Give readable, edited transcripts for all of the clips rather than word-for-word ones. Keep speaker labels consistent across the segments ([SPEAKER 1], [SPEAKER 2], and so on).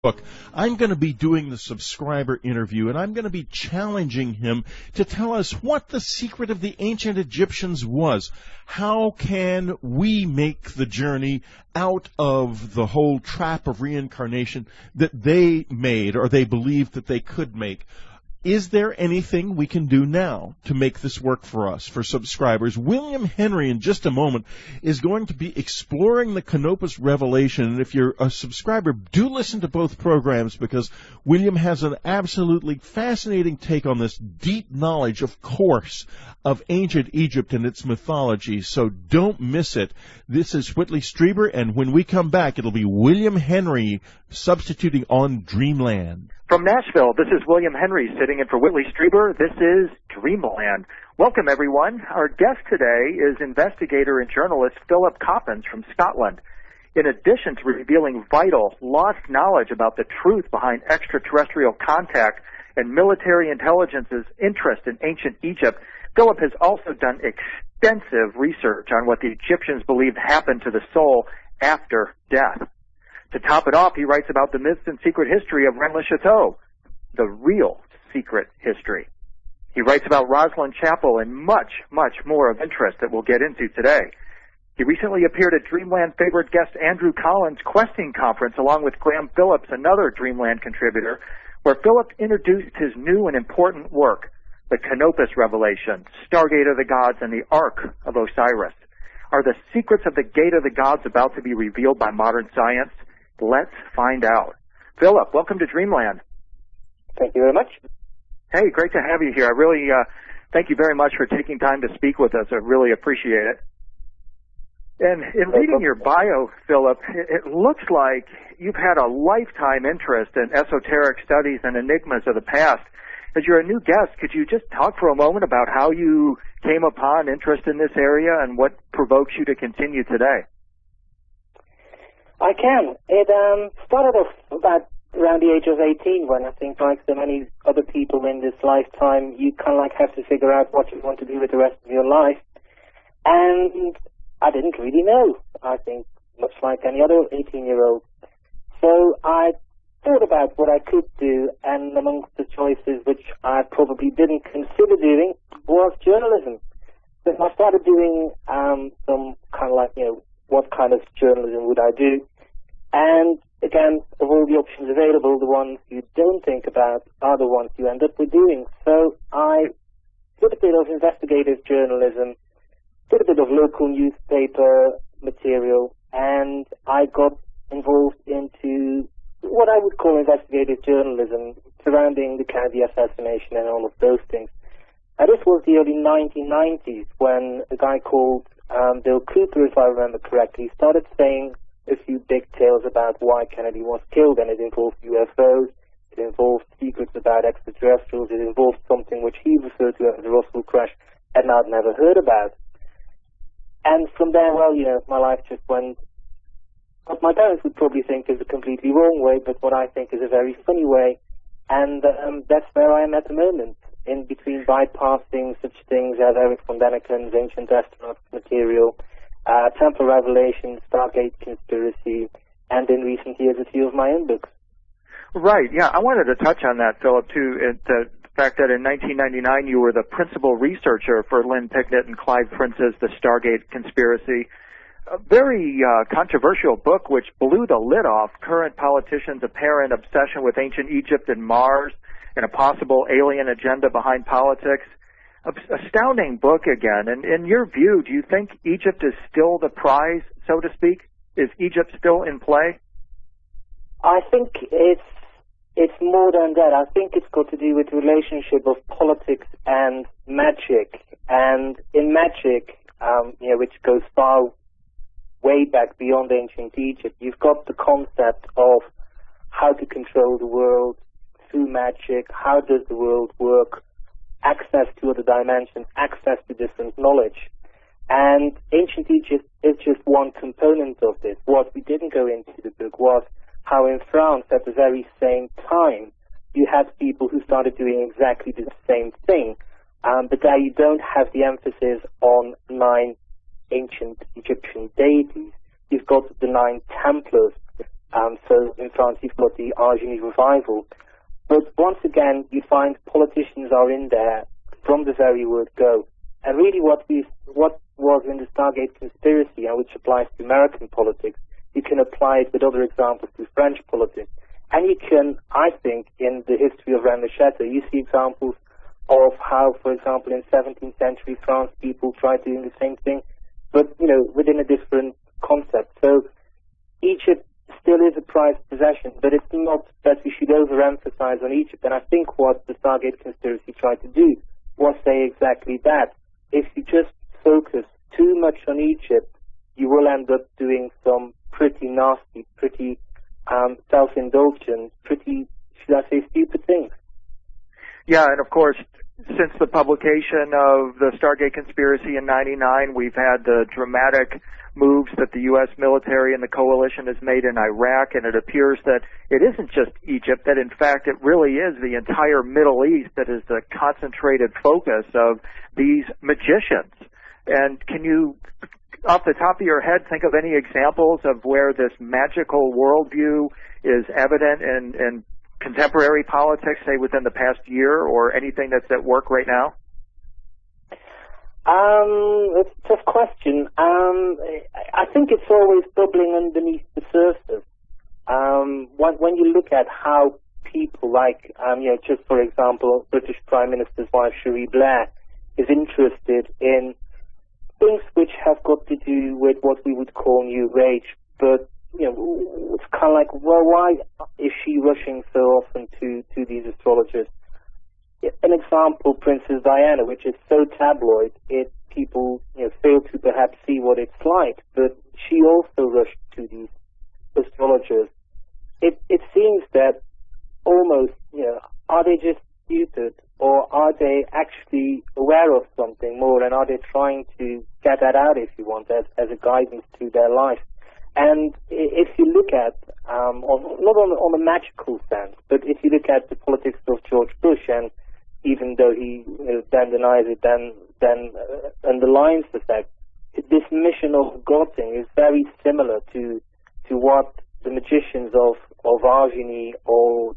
[SPEAKER 1] book, I'm going to be doing the subscriber interview, and I'm going to be challenging him to tell us what the secret of the ancient Egyptians was. How can we make the journey out of the whole trap of reincarnation that they made, or they believed that they could make? Is there anything we can do now to make this work for us, for subscribers? William Henry, in just a moment, is going to be exploring the Canopus Revelation. And if you're a subscriber, do listen to both programs, because William has an absolutely fascinating take on this deep knowledge, of course, of ancient Egypt and its mythology. So don't miss it. This is Whitley Strieber, and when we come back, it'll be William Henry substituting on Dreamland.
[SPEAKER 2] From Nashville, this is William Henry sitting in for Whitley Strieber. This is Dreamland. Welcome, everyone. Our guest today is investigator and journalist Philip Coppens from Scotland. In addition to revealing vital, lost knowledge about the truth behind extraterrestrial contact and military intelligence's interest in ancient Egypt, Philip has also done extensive research on what the Egyptians believed happened to the soul after death. To top it off, he writes about the myths and secret history of Rennes-le-Château, the real secret history. He writes about Rosslyn Chapel and much, much more of interest that we'll get into today. He recently appeared at Dreamland favorite guest Andrew Collins' Questing Conference along with Graham Phillips, another Dreamland contributor, where Philip introduced his new and important work, the Canopus Revelation, Stargate of the Gods, and the Ark of Osiris. Are the secrets of the Gate of the Gods about to be revealed by modern science? Let's find out. Philip, welcome to Dreamland.
[SPEAKER 3] Thank you very much.
[SPEAKER 2] Hey, great to have you here. I really thank you very much for taking time to speak with us. I really appreciate it. And in reading your bio, Philip, it looks like you've had a lifetime interest in esoteric studies and enigmas of the past. As you're a new guest, could you just talk for a moment about how you came upon interest in this area and what provokes you to continue today?
[SPEAKER 3] I can. It started off about around the age of 18, when I think, like so many other people in this lifetime, you kind of like have to figure out what you want to do with the rest of your life. And I didn't really know, I think, much like any other 18-year-old. So I thought about what I could do, and amongst the choices which I probably didn't consider doing was journalism. So I started doing some kind of like, what kind of journalism would I do? And again, of all the options available, the ones you don't think about are the ones you end up with doing. So I did a bit of investigative journalism, did a bit of local newspaper material, and I got involved into what I would call investigative journalism surrounding the Kennedy assassination and all of those things. And this was the early 1990s when a guy called Bill Cooper, if I remember correctly, started saying a few big tales about why Kennedy was killed, and it involved UFOs, it involved secrets about extraterrestrials, it involved something which he referred to as the Roswell crash, and I'd never heard about. And from there, well, my life just went, what my parents would probably think is a completely wrong way, but what I think is a very funny way, and that's where I am at the moment, in between bypassing such things as Eric von Däniken's Ancient Astronaut material, Temple of Revelation, Stargate Conspiracy, and in recent years a few of my own books.
[SPEAKER 2] Right, yeah, I wanted to touch on that, Philip, too, the fact that in 1999 you were the principal researcher for Lynn Picknett and Clive Prince's The Stargate Conspiracy, a very controversial book which blew the lid off current politicians' apparent obsession with ancient Egypt and Mars and a possible alien agenda behind politics. Astounding book again. And in your view, do you think Egypt is still the prize, so to speak? Is Egypt still in play?
[SPEAKER 3] I think it's more than that. I think it's got to do with the relationship of politics and magic. And in magic, which goes far way back beyond ancient Egypt, you've got the concept of how to control the world through magic, how does the world work, access to other dimensions, access to different knowledge. And ancient Egypt is just one component of this. What we didn't go into the book was how in France at the very same time you had people who started doing exactly the same thing, but there you don't have the emphasis on 9 ancient Egyptian deities. You've got the 9 Templars, So in France, you've got the Argenie revival. But once again, you find politicians are in there from the very word go. And really what was in the Stargate conspiracy, and which applies to American politics, you can apply it with other examples to French politics. And you can, I think, in the history of Rennes le Château, you see examples of how, for example, in 17th century France, people tried doing the same thing, but, within a different concept. So Egypt still is a prized possession, but it's not that we should overemphasize on Egypt. And I think what the Stargate conspiracy tried to do was say exactly that. If you just focus too much on Egypt, you will end up doing some pretty nasty, pretty self-indulgent, pretty, should I say, stupid things.
[SPEAKER 2] Yeah, and of course, since the publication of the Stargate Conspiracy in '99, we've had the dramatic moves that the U.S. military and the coalition has made in Iraq, and it appears that it isn't just Egypt, that in fact it really is the entire Middle East that is the concentrated focus of these magicians. And can you, off the top of your head, think of any examples of where this magical worldview is evident in contemporary politics, say within the past year, or anything that's at work right now?
[SPEAKER 3] It's a tough question. I think it's always bubbling underneath the surface. When you look at how people like, just for example, British Prime Minister's wife, Cherie Blair, is interested in things which have got to do with what we would call New Age, but it's kind of like, well, why is she rushing so often to these astrologers? An example, Princess Diana, which is so tabloid, people fail to perhaps see what it's like, but she also rushed to these astrologers. It seems that almost, are they just stupid, or are they actually aware of something more, and are they trying to get that out, if you want, as a guidance to their life? And if you look at, not on a magical sense, but if you look at the politics of George Bush, and even though he then denies it, then underlines the fact this mission of Gotting is very similar to what the magicians of Argenie or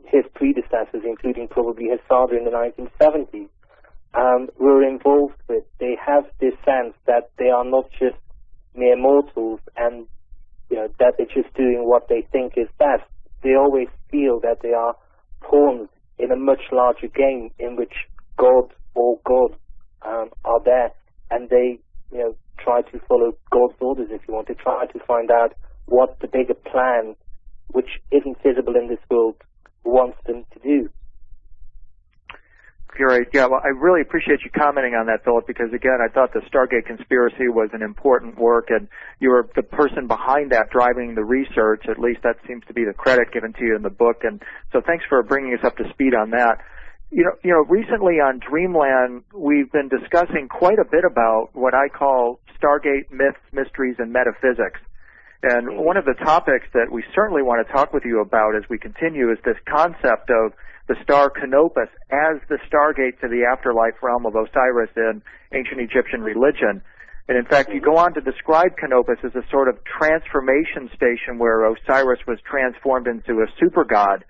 [SPEAKER 3] his predecessors, including probably his father in the 1970s, were involved with. They have this sense that they are not just mere mortals, and that they're just doing what they think is best. They always feel that they are pawns in a much larger game in which God or God are there, and they try to follow God's orders, if you want, to try to find out what the bigger plan, which isn't visible in this world, wants them to do.
[SPEAKER 2] Great. Yeah, well, I really appreciate you commenting on that, Philip, because, again, I thought the Stargate Conspiracy was an important work, and you were the person behind that driving the research. At least that seems to be the credit given to you in the book, and so thanks for bringing us up to speed on that. Recently on Dreamland, we've been discussing quite a bit about what I call Stargate myths, mysteries, and metaphysics. And one of the topics that we certainly want to talk with you about as we continue is this concept of the star Canopus as the stargate to the afterlife realm of Osiris in ancient Egyptian religion. And in fact, you go on to describe Canopus as a sort of transformation station where Osiris was transformed into a super god.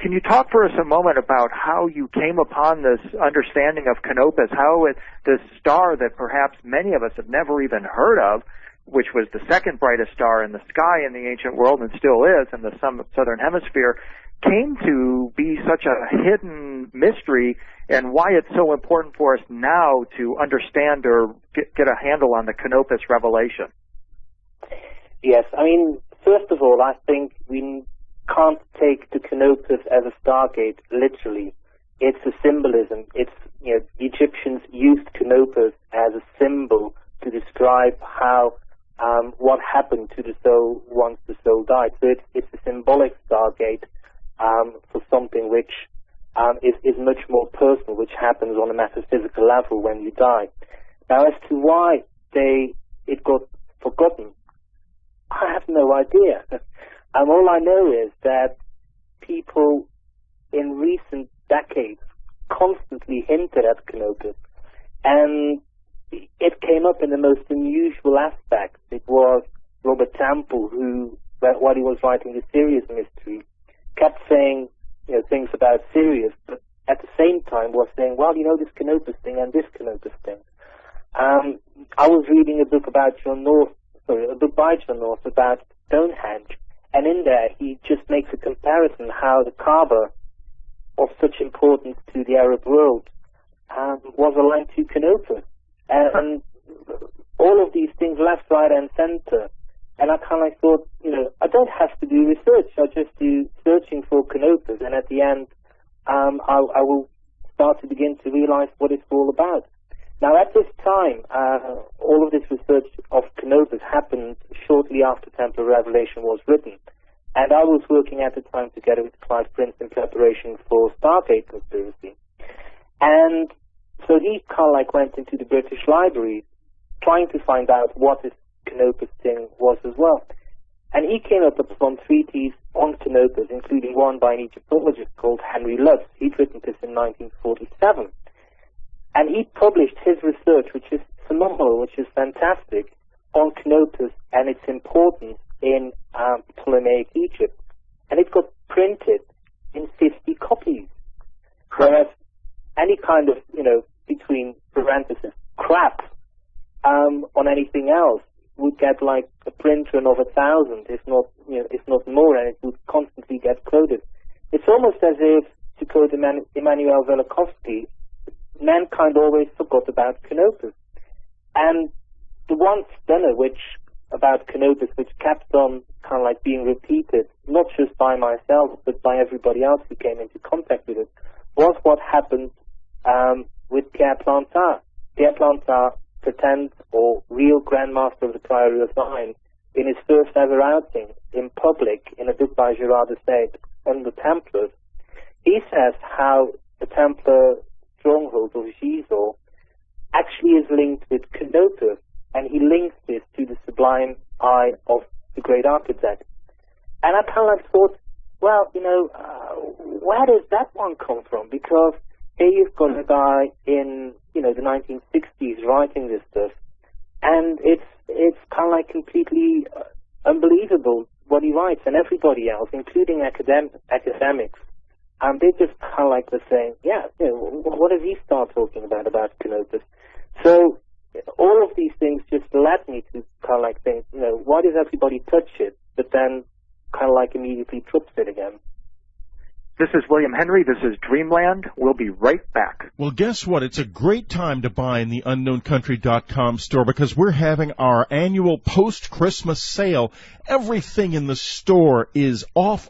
[SPEAKER 2] Can you talk for us a moment about how you came upon this understanding of Canopus, how this star that perhaps many of us have never even heard of, which was the second brightest star in the sky in the ancient world and still is in the southern hemisphere, came to be such a hidden mystery, and why it's so important for us now to understand or get a handle on the Canopus revelation.
[SPEAKER 3] Yes, I mean, first of all, I think we can't take the Canopus as a stargate literally. It's a symbolism. It's, the Egyptians used Canopus as a symbol to describe how what happened to the soul once the soul died. So it's a symbolic stargate for something which is much more personal, which happens on a metaphysical level when you die. Now, as to why it got forgotten, I have no idea. All I know is that people in recent decades constantly hinted at Canopus, and it came up in the most unusual aspects. It was Robert Temple who while he was writing the Sirius mystery, kept saying, things about Sirius, but at the same time was saying, well, this Canopus thing and this Canopus thing. I was reading a book by John North about Stonehenge, and in there he just makes a comparison how the Kaaba, of such importance to the Arab world, was aligned to Canopus. And all of these things, left, right, and center. And I kind of thought, I don't have to do research. I just do searching for Canopus, and at the end, I will start to begin to realize what it's all about. Now, at this time, all of this research of Canopus happened shortly after Temple of Revelation was written, and I was working at the time together with Clive Prince in preparation for Stargate Conspiracy. And so he kind of went into the British Library trying to find out what this Canopus thing was as well. And he came up with some treatises on Canopus, including one by an Egyptologist called Henry Lubbs. He'd written this in 1947. And he published his research, which is phenomenal, which is fantastic, on Canopus and its importance in Ptolemaic Egypt. And it got printed in 50 copies. Whereas any kind of, between parentheses, crap on anything else would get like a print run of 1,000, if not more, and it would constantly get quoted. It's almost as if, to quote Immanuel Velikovsky, mankind always forgot about Canopus. And the one stunner about Canopus, which kept on kind of being repeated, not just by myself, but by everybody else who came into contact with it, was what happened with Pierre Plantard. Pierre Plantard pretends, or real Grandmaster of the Priory of Mine, in his first ever outing in public, in a book by Gerard de Sade on the Templars, he says how the Templar stronghold of Gisors actually is linked with Canopus, and he links this to the sublime eye of the great architect. And I kind of thought, well, where does that one come from? Because here you've got a guy in, the 1960s writing this stuff, and it's kind of completely unbelievable what he writes, and everybody else, including academics, they just kind of were saying, what does he start talking about Canopus? So all of these things just led me to kind of think, why does everybody touch it, but then kind of immediately drops it again?
[SPEAKER 2] This is William Henry. This is Dreamland. We'll be right back.
[SPEAKER 1] Well, guess what? It's a great time to buy in the unknowncountry.com store because we're having our annual post-Christmas sale. Everything in the store is off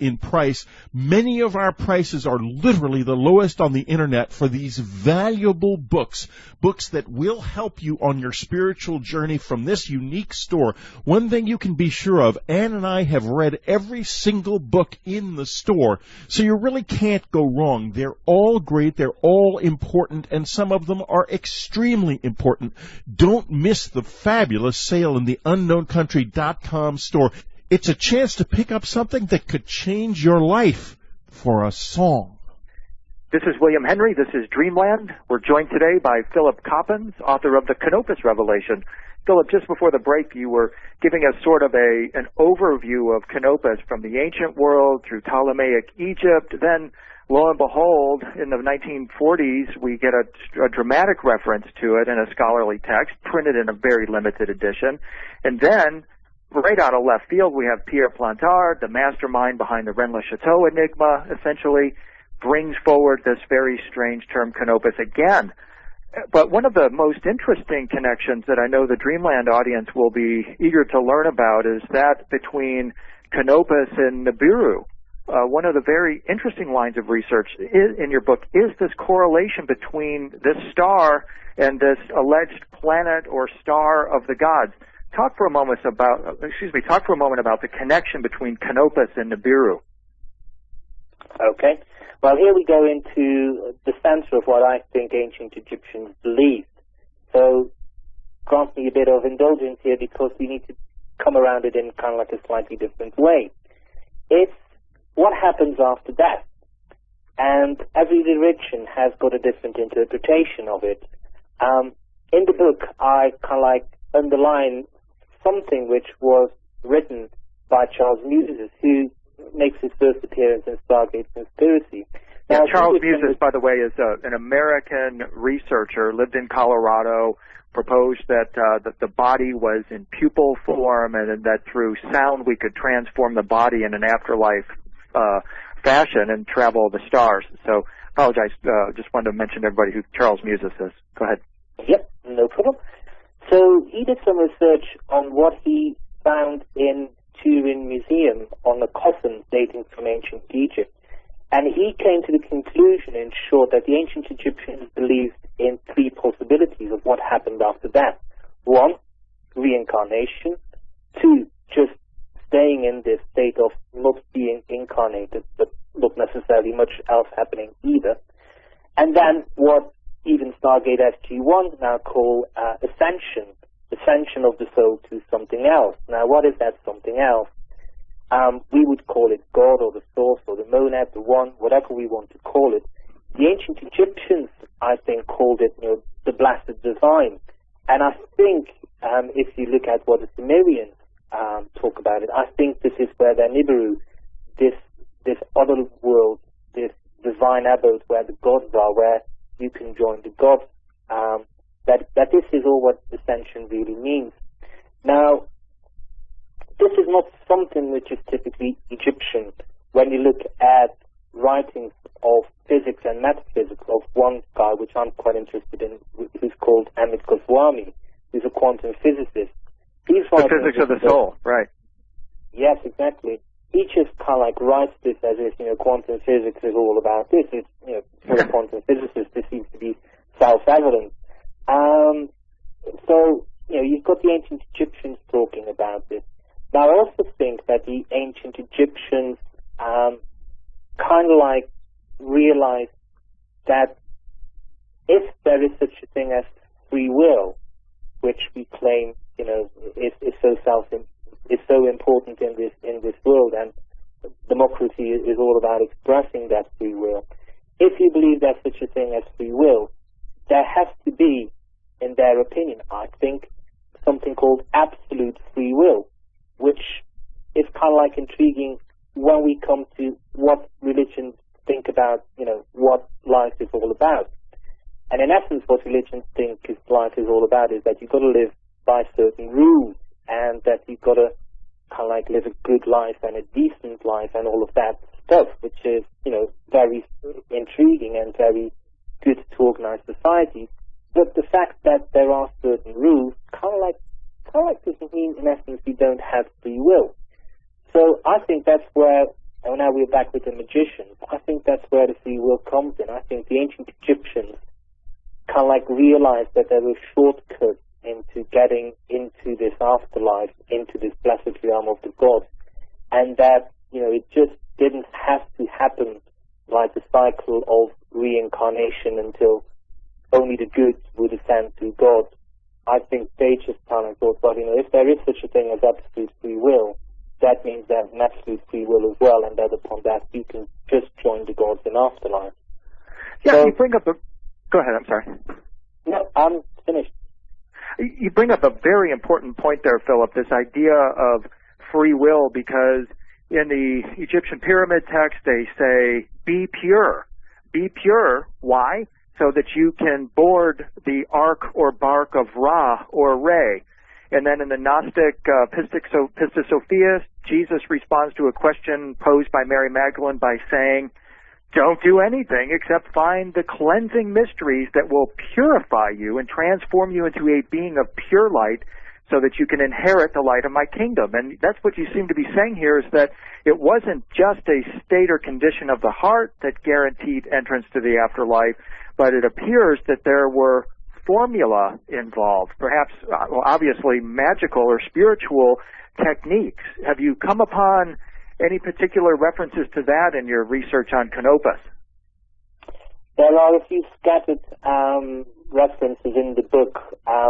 [SPEAKER 1] in price. Many of our prices are literally the lowest on the internet for these valuable books that will help you on your spiritual journey from this unique store. One thing you can be sure of, Ann and I have read every single book in the store, so you really can't go wrong. They're all great, they're all important, and some of them are extremely important. Don't miss the fabulous sale in the unknowncountry.com store. It's a chance to pick up something that could change your life for a song.
[SPEAKER 2] This is William Henry. This is Dreamland. We're joined today by Philip Coppens, author of the Canopus Revelation. Philip, just before the break, you were giving us sort of an overview of Canopus from the ancient world through Ptolemaic Egypt. Then, lo and behold, in the 1940s, we get a dramatic reference to it in a scholarly text, printed in a very limited edition. And then, right out of left field, we have Pierre Plantard, the mastermind behind the Rennes-le-Chateau enigma, essentially brings forward this very strange term Canopus again. But one of the most interesting connections that I know the Dreamland audience will be eager to learn about is that between Canopus and Nibiru. One of the very interesting lines of research in your book is this correlation between this star and this alleged planet or star of the gods. Talk for a moment about the connection between Canopus and Nibiru.
[SPEAKER 3] Okay. Well, here we go into the center of what I think ancient Egyptians believed. So, grant me a bit of indulgence here because we need to come around it in kind of a slightly different way. It's what happens after death. And every religion has got a different interpretation of it. In the book, I kind of underline something which was written by Charles Muses, who makes his first appearance in Stargate Conspiracy. Now,
[SPEAKER 2] Charles Muses, by the way, is an American researcher, lived in Colorado, proposed that the body was in pupil form, and that through sound we could transform the body in an afterlife fashion and travel the stars. So, apologize. Just wanted to mention to everybody who Charles Muses is. Go ahead.
[SPEAKER 3] Yep, no problem. So he did some research on what he found in Turin Museum on the coffins dating from ancient Egypt. And he came to the conclusion, in short, that the ancient Egyptians believed in three possibilities of what happened after that. One, reincarnation. Two, just staying in this state of not being incarnated, but not necessarily much else happening either. And then what even Stargate SG-1 now call ascension of the soul to something else. Now, what is that something else? We would call it God or the source or the monad, the one, whatever we want to call it. The ancient Egyptians, I think, called it, the blessed divine. And I think, if you look at what the Sumerians talk about it, I think this is where the Nibiru, this other world, this divine abode where the gods are, where you can join the gods, that this is all what ascension really means. Now, this is not something which is typically Egyptian. When you look at writings of physics and metaphysics of one guy, which I'm quite interested in, who's called Amit Goswami, who's a quantum physicist. He's
[SPEAKER 2] the physics of the soul, right?
[SPEAKER 3] Yes, exactly. He just kind of writes this as if, quantum physics is all about this. It's, for a quantum physicist, this seems to be self-evident. So, you've got the ancient Egyptians talking about this. Now, I also think that the ancient Egyptians kind of realized that if there is such a thing as free will, which we claim, is so important in this world, and democracy is all about expressing that free will. If you believe there's such a thing as free will, there has to be, in their opinion, I think, something called absolute free will, which is kind of intriguing when we come to what religions think about, what life is all about. And in essence, what religions think life is all about is that you've got to live by certain rules, and that you've got to kind of live a good life and a decent life and all of that stuff, which is, very intriguing and very good to organize society. But the fact that there are certain rules kind of doesn't mean, in essence, you don't have free will. So I think that's where, and now we're back with the magicians, I think that's where the free will comes in. I think the ancient Egyptians kind of realized that there were shortcuts into getting into this afterlife, into this blessed realm of the gods, and that, it just didn't have to happen like the cycle of reincarnation until only the good would ascend to God. I think they just kind of thought, well, if there is such a thing as absolute free will, that means there's an absolute free will as well, and that upon that you can just join the gods in afterlife.
[SPEAKER 2] Yeah,
[SPEAKER 3] so,
[SPEAKER 2] you bring up Go ahead, I'm sorry.
[SPEAKER 3] No, I'm finished.
[SPEAKER 2] You bring up a very important point there, Philip, this idea of free will, because in the Egyptian pyramid text they say, be pure. Be pure. Why? So that you can board the ark or bark of Ra or Re. And then in the Gnostic Pistis Sophia, Jesus responds to a question posed by Mary Magdalene by saying, don't do anything except find the cleansing mysteries that will purify you and transform you into a being of pure light so that you can inherit the light of my kingdom. And that's what you seem to be saying here, is that it wasn't just a state or condition of the heart that guaranteed entrance to the afterlife, but it appears that there were formula involved, perhaps, obviously, magical or spiritual techniques. Have you come upon any particular references to that in your research on Canopus?
[SPEAKER 3] There are a few scattered references in the book.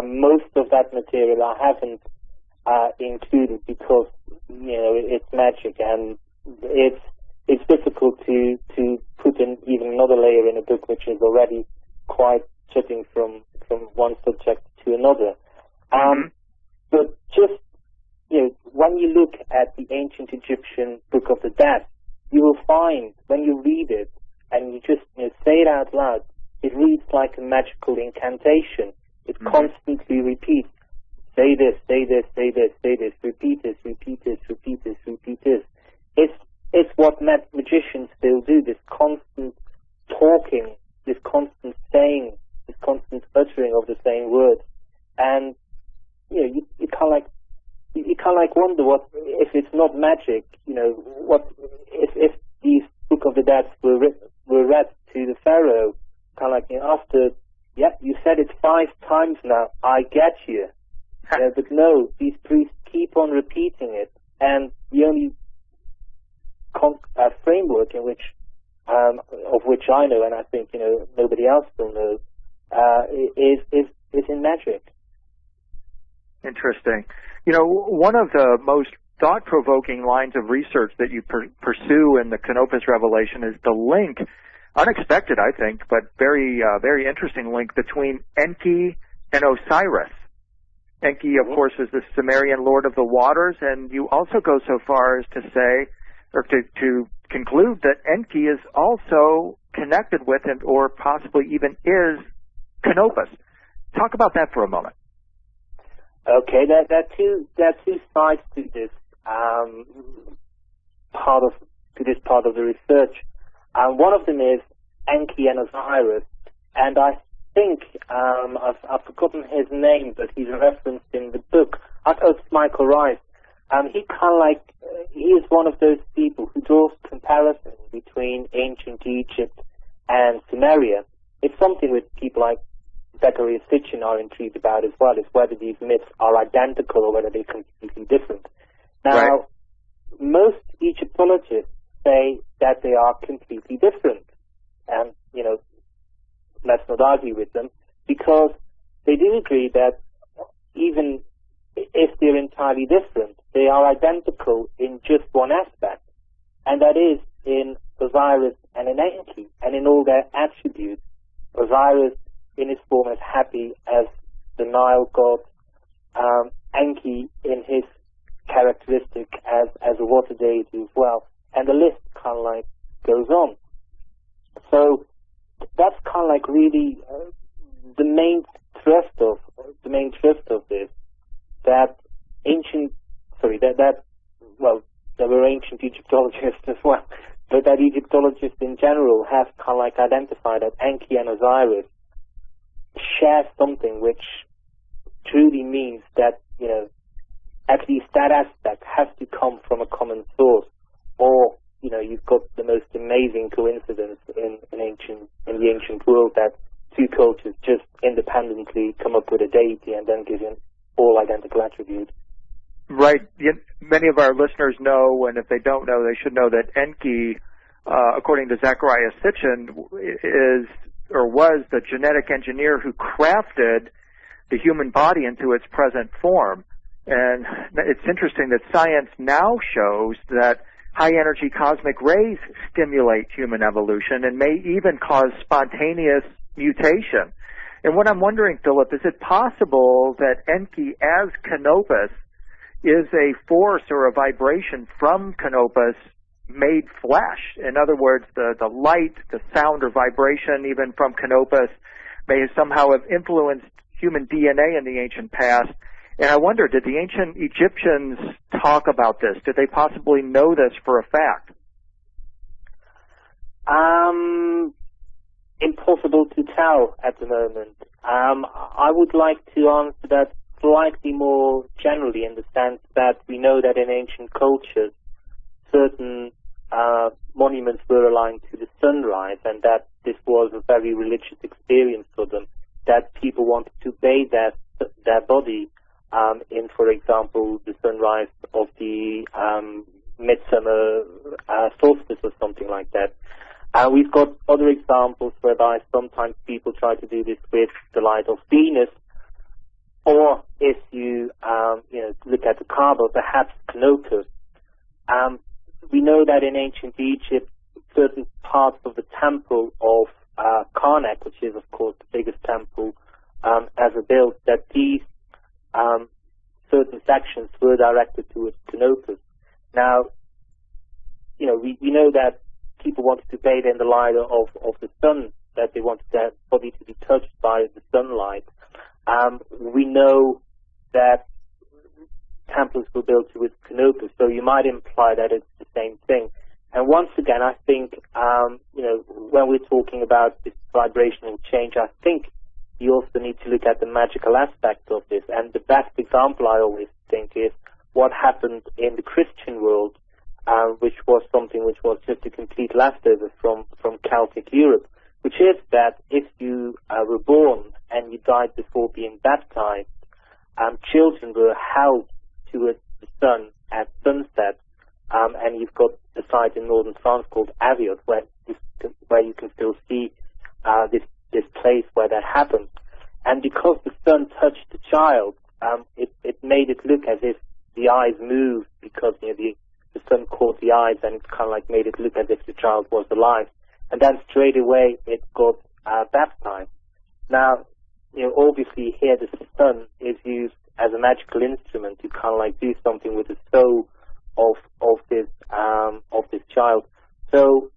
[SPEAKER 3] Most of that material I haven't included because, it's magic, and it's difficult to put in even another layer in a book which is already quite jumping from one subject to another. But just, when you look at the ancient Egyptian Book of the Dead, you will find, when you read it, and you just say it out loud, it reads like a magical incantation. It constantly repeats, say this, say this, say this, say this, repeat this, repeat this, repeat this, repeat this. It's what magicians still do, this constant talking, this constant saying, this constant uttering of the same words. And, you kind of wonder what, if it's not magic, what, if these Book of the Dead were read to the Pharaoh, kind of after, you said it 5 times now, I get you. But no, these priests keep on repeating it, and the only framework in which, of which I know, and I think nobody else will know, is in magic.
[SPEAKER 2] Interesting. One of the most thought-provoking lines of research that you pursue in the Canopus Revelation is the link, unexpected, I think, but very, very interesting link between Enki and Osiris. Enki, of course, is the Sumerian lord of the waters, and you also go so far as to say, or to conclude that Enki is also connected with, and or possibly even is, Canopus. Talk about that for a moment.
[SPEAKER 3] Okay, there are two sides to this part of the research. One of them is Enki and Osiris, and I think I've forgotten his name, but he's referenced in the book. I thought it's Michael Rice. He is one of those people who draws comparisons between ancient Egypt and Sumeria. It's something which people like Zacharias Sitchin are intrigued about as well, is whether these myths are identical or whether they're completely different. Now, most Egyptologists say that they are completely different. And, let's not argue with them, because they do agree that even if they're entirely different, they are identical in just one aspect, and that is in Osiris and in Enki, and in all their attributes. Osiris in his form as happy as the Nile god, Enki in his characteristic as a water deity as well, and the list kind of goes on. So that's kind of really the main thrust of this, that there were ancient Egyptologists as well, but that Egyptologists in general have kind of identified that Enki and Osiris share something which truly means that, at least that aspect has to come from a common source, or, you've got the most amazing coincidence in the ancient world that two cultures just independently come up with a deity and then give him all identical attributes.
[SPEAKER 2] Right. Many of our listeners know, and if they don't know, they should know that Enki, according to Zacharias Sitchin, was the genetic engineer who crafted the human body into its present form. And it's interesting that science now shows that high-energy cosmic rays stimulate human evolution and may even cause spontaneous mutation. And what I'm wondering, Philip, is it possible that Enki as Canopus is a force or a vibration from Canopus made flesh? In other words, the light, the sound or vibration even from Canopus may somehow have influenced human DNA in the ancient past. And I wonder, did the ancient Egyptians talk about this? Did they possibly know this for a fact?
[SPEAKER 3] Impossible to tell at the moment. I would like to answer that slightly more generally, in the sense that we know that in ancient cultures certain monuments were aligned to the sunrise, and that this was a very religious experience for them, that people wanted to bathe their body in, for example, the sunrise of the midsummer solstice or something like that. We've got other examples whereby sometimes people try to do this with the light of Venus, or if you look at the Kaaba, perhaps Canopus. We know that in ancient Egypt, certain parts of the Temple of Karnak, which is of course the biggest temple ever built, that these certain sections were directed towards Canopus. Now, we know that people wanted to bathe in the light of the sun, that they wanted their body to be touched by the sunlight. We know that temples were built with canopus, so you might imply that it's the same thing. And once again, I think, when we're talking about this vibrational change, I think you also need to look at the magical aspect of this. And the best example I always think is what happened in the Christian world, which was something which was just a complete leftover from Celtic Europe, which is that if you were born and you died before being baptized, children were held towards the sun at sunset, and you've got a site in northern France called Aviot where you can still see this place where that happened. And because the sun touched the child, it made it look as if the eyes moved, because the sun caught the eyes, and it kind of like made it look as if the child was alive. And then straight away it got baptized. Now, obviously here the sun is used as a magical instrument to kind of like do something with the soul of this child. So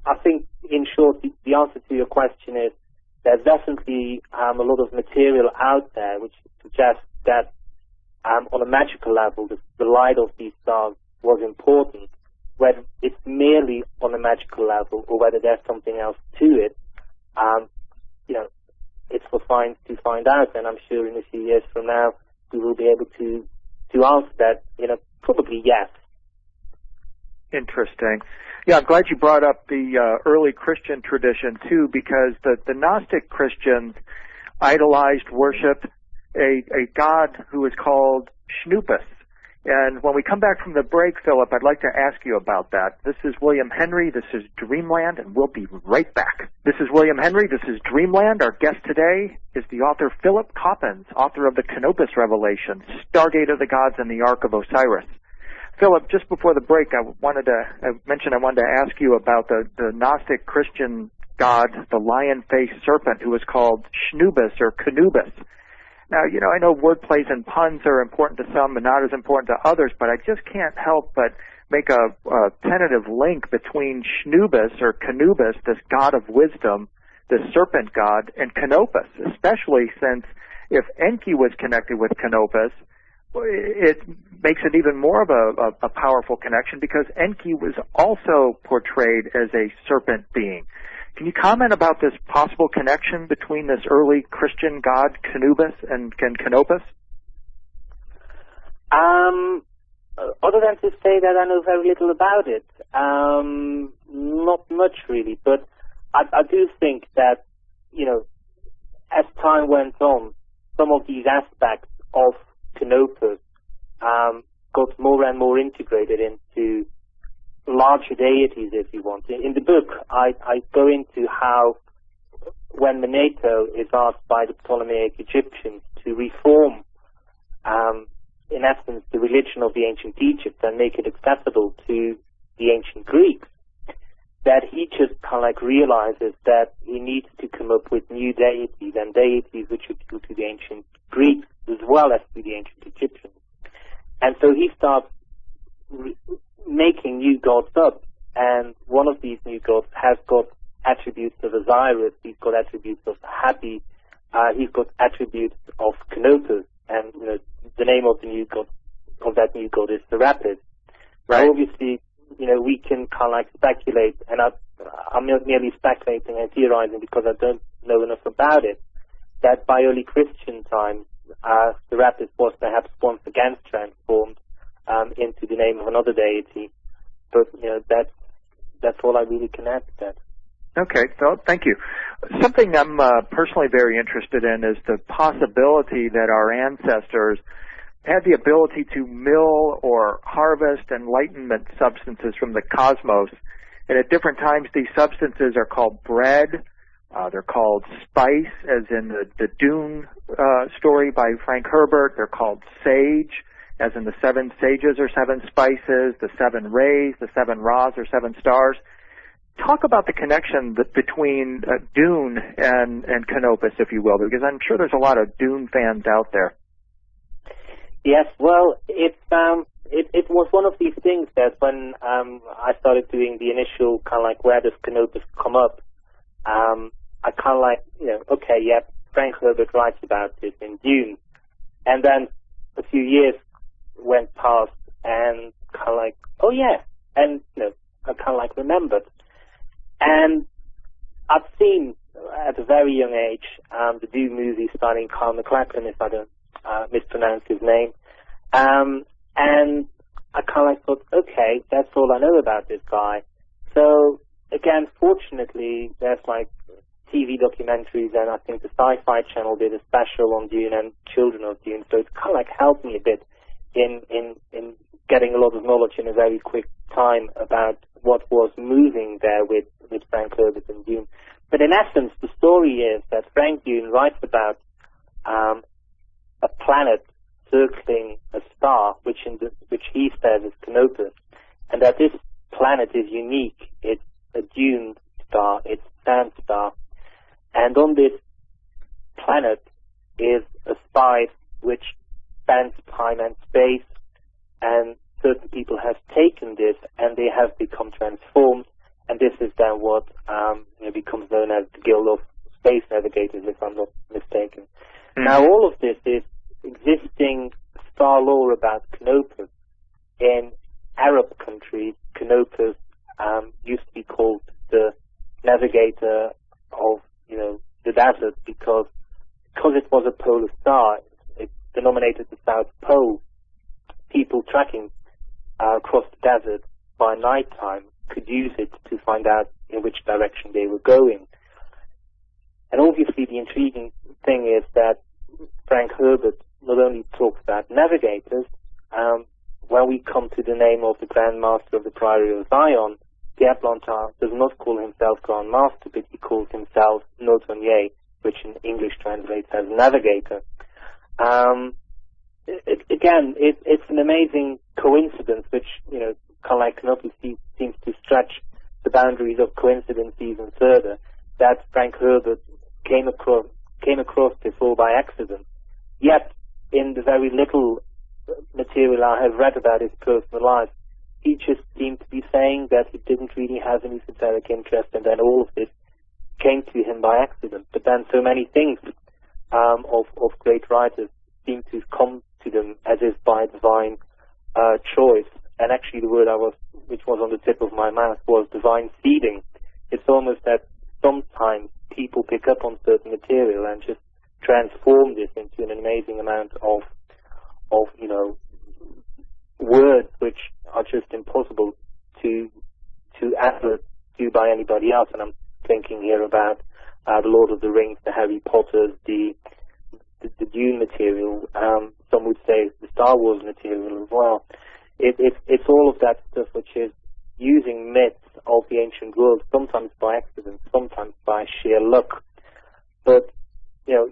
[SPEAKER 3] I think, in short, the answer to your question is there's definitely a lot of material out there which suggests that on a magical level the light of these stars was important. Whether it's merely on a magical level or whether there's something else to it, it's for science to find out. And I'm sure in a few years from now we will be able to answer that. Probably yes.
[SPEAKER 2] Interesting. Yeah, I'm glad you brought up the early Christian tradition too, because the Gnostic Christians idolized, worshipped a god who is called Canopus. And when we come back from the break, Philip, I'd like to ask you about that. This is William Henry. This is Dreamland, and we'll be right back. This is William Henry. This is Dreamland. Our guest today is the author Philip Coppens, author of the Canopus Revelation, Stargate of the Gods, and the Ark of Osiris. Philip, just before the break, I wanted to ask you about the Gnostic Christian god, the lion-faced serpent, who was called Canopus or Canubus. Now, I know word plays and puns are important to some and not as important to others, but I just can't help but make a tentative link between Canubus or Canubus, this god of wisdom, this serpent god, and Canopus, especially since if Enki was connected with Canopus, it makes it even more of a powerful connection, because Enki was also portrayed as a serpent being. Can you comment about this possible connection between this early Christian god Canubus and Canopus?
[SPEAKER 3] Other than to say that I know very little about it, not much really, but I do think that, as time went on, some of these aspects of Canopus got more and more integrated into larger deities, if you want. In the book, I go into how, when Manetho is asked by the Ptolemaic Egyptians to reform, in essence, the religion of the ancient Egypt and make it accessible to the ancient Greeks, that he just kind of like realizes that he needs to come up with new deities, and deities which appeal to the ancient Greeks as well as to the ancient Egyptians. And so he starts making new gods up, and one of these new gods has got attributes of Osiris, he's got attributes of Hapi, he's got attributes of Canopus, and the name of the new god, of that new god, is Serapis. Right. Now, obviously, we can kind of like speculate, and I'm merely speculating and theorizing because I don't know enough about it, that by early Christian times, Serapis was perhaps once again transformed into the name of another deity. But, that's all I really can add to that.
[SPEAKER 2] Okay, so thank you. Something I'm personally very interested in is the possibility that our ancestors had the ability to mill or harvest enlightenment substances from the cosmos. And at different times, these substances are called bread. They're called spice, as in the Dune story by Frank Herbert. They're called sage, as in the 7 sages or 7 spices, the 7 rays, the 7 Ra's or 7 stars. Talk about the connection between Dune and Canopus, if you will, because I'm sure there's a lot of Dune fans out there.
[SPEAKER 3] Yes, well, it's it was one of these things that when I started doing the initial kind of like where does Canopus come up, I kind of like, okay, yeah, Frank Herbert writes about this in Dune. And then a few years went past and kind of like, oh yeah, and, I kind of like remembered. And I've seen at a very young age the Dune movie starring Carl McLachlan, if I don't mispronounce his name. And I kind of like thought, okay, that's all I know about this guy. So, again, fortunately, there's like TV documentaries, and I think the Sci-Fi Channel did a special on Dune and Children of Dune, so it's kind of like helped me a bit in getting a lot of knowledge in a very quick time about what was moving there with Frank Herbert and Dune. But in essence, the story is that Frank Dune writes about a planet circling a star, which he says is Canopus, and that this planet is unique. It's a dune star, it's a sand star, and on this planet is a spice which spans time and space, and certain people have taken this and they have become transformed, and this is then what becomes known as the Guild of Space Navigators, if I'm not mistaken. Mm-hmm. Now, all of this is existing star lore about Canopus. In Arab countries, Canopus used to be called the navigator of, the desert because it was a polar star. It denominated the South Pole. People tracking across the desert by nighttime could use it to find out in which direction they were going. And obviously the intriguing thing is that Frank Herbert not only talks about navigators, when we come to the name of the Grand Master of the Priory of Zion, Pierre Blanchard does not call himself Grand Master, but he calls himself Notonnier, which in English translates as navigator. It's an amazing coincidence, which, kind of like Canopus seems to stretch the boundaries of coincidences even further, that Frank Herbert came across this all by accident. Yet, in the very little material I have read about his personal life, he just seemed to be saying that he didn't really have an esoteric interest, and then all of this came to him by accident. But then so many things of great writers seem to come to them as if by divine choice. And actually the word which was on the tip of my mouth was divine seeding. It's almost that sometimes people pick up on certain material and just transform this into an amazing amount of words which are just impossible to ever do by anybody else. And I'm thinking here about the Lord of the Rings, the Harry Potters, the Dune material. Some would say the Star Wars material as well. It's all of that stuff which is using myths of the ancient world, sometimes by accident, sometimes by sheer luck. But you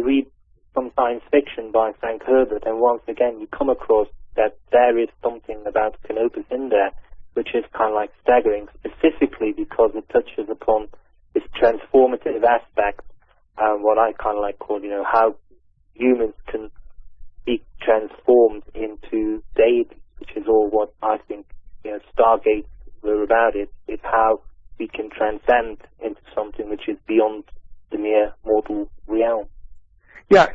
[SPEAKER 3] read some science fiction by Frank Herbert, and once again you come across that there is something about Canopus in there which is kind of like staggering, specifically because it touches upon this transformative aspect, what I kind of like call, how humans can be transformed into deities, which is all what I think, Stargate were about. It's how we can transcend into something which is beyond the mere mortal realm.
[SPEAKER 2] Yeah,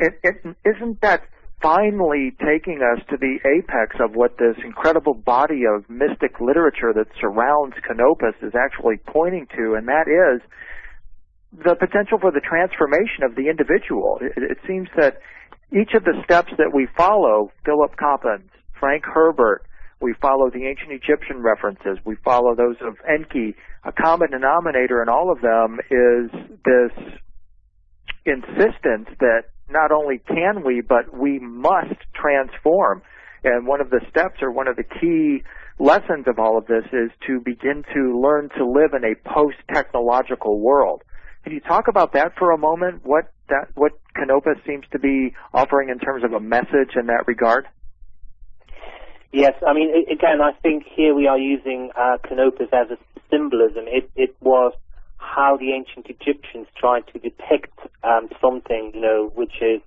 [SPEAKER 2] isn't that finally taking us to the apex of what this incredible body of mystic literature that surrounds Canopus is actually pointing to, and that is the potential for the transformation of the individual. It seems that each of the steps that we follow, Philip Coppens, Frank Herbert, we follow the ancient Egyptian references, we follow those of Enki, a common denominator in all of them is this insistence that not only can we, but we must transform. And one of the steps, or one of the key lessons of all of this, is to begin to learn to live in a post-technological world. Can you talk about that for a moment? What Canopus seems to be offering in terms of a message in that regard?
[SPEAKER 3] Yes, I mean, again, I think here we are using Canopus as a symbolism. It was how the ancient Egyptians tried to depict something, which is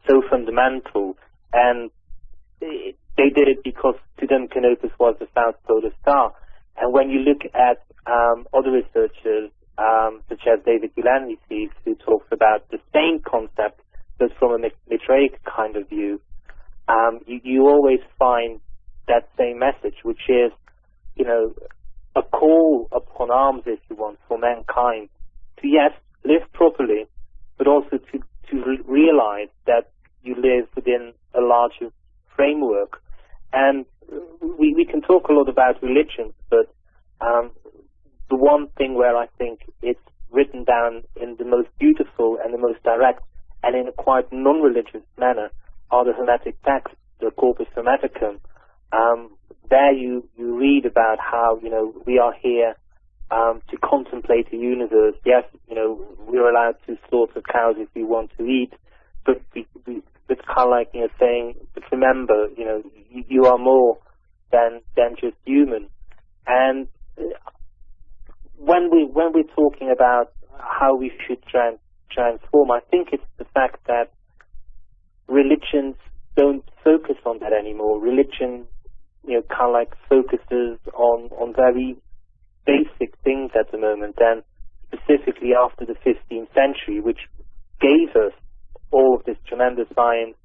[SPEAKER 3] so fundamental. And they did it because to them Canopus was the South Polar Star. And when you look at other researchers, such as David Ulanisi, who talks about the same concept, but from a Mitraic kind of view, you always find that same message, which is, a call upon arms, if you want, for mankind to, yes, live properly, but also to realize that you live within a larger framework. And we can talk a lot about religions, but the one thing where I think it's written down in the most beautiful and the most direct and in a quite non-religious manner are the Hermetic texts, the Corpus Hermeticum. There you read about how, we are here to contemplate the universe. Yes, we're allowed to slaughter cows if we want to eat, but it's kind of like, saying, but remember, you are more than just human. And when we're talking about how we should transform, I think it's the fact that religions don't focus on that anymore. Religion, kind of like focuses on very basic things at the moment, and specifically after the 15th century, which gave us all of this tremendous science,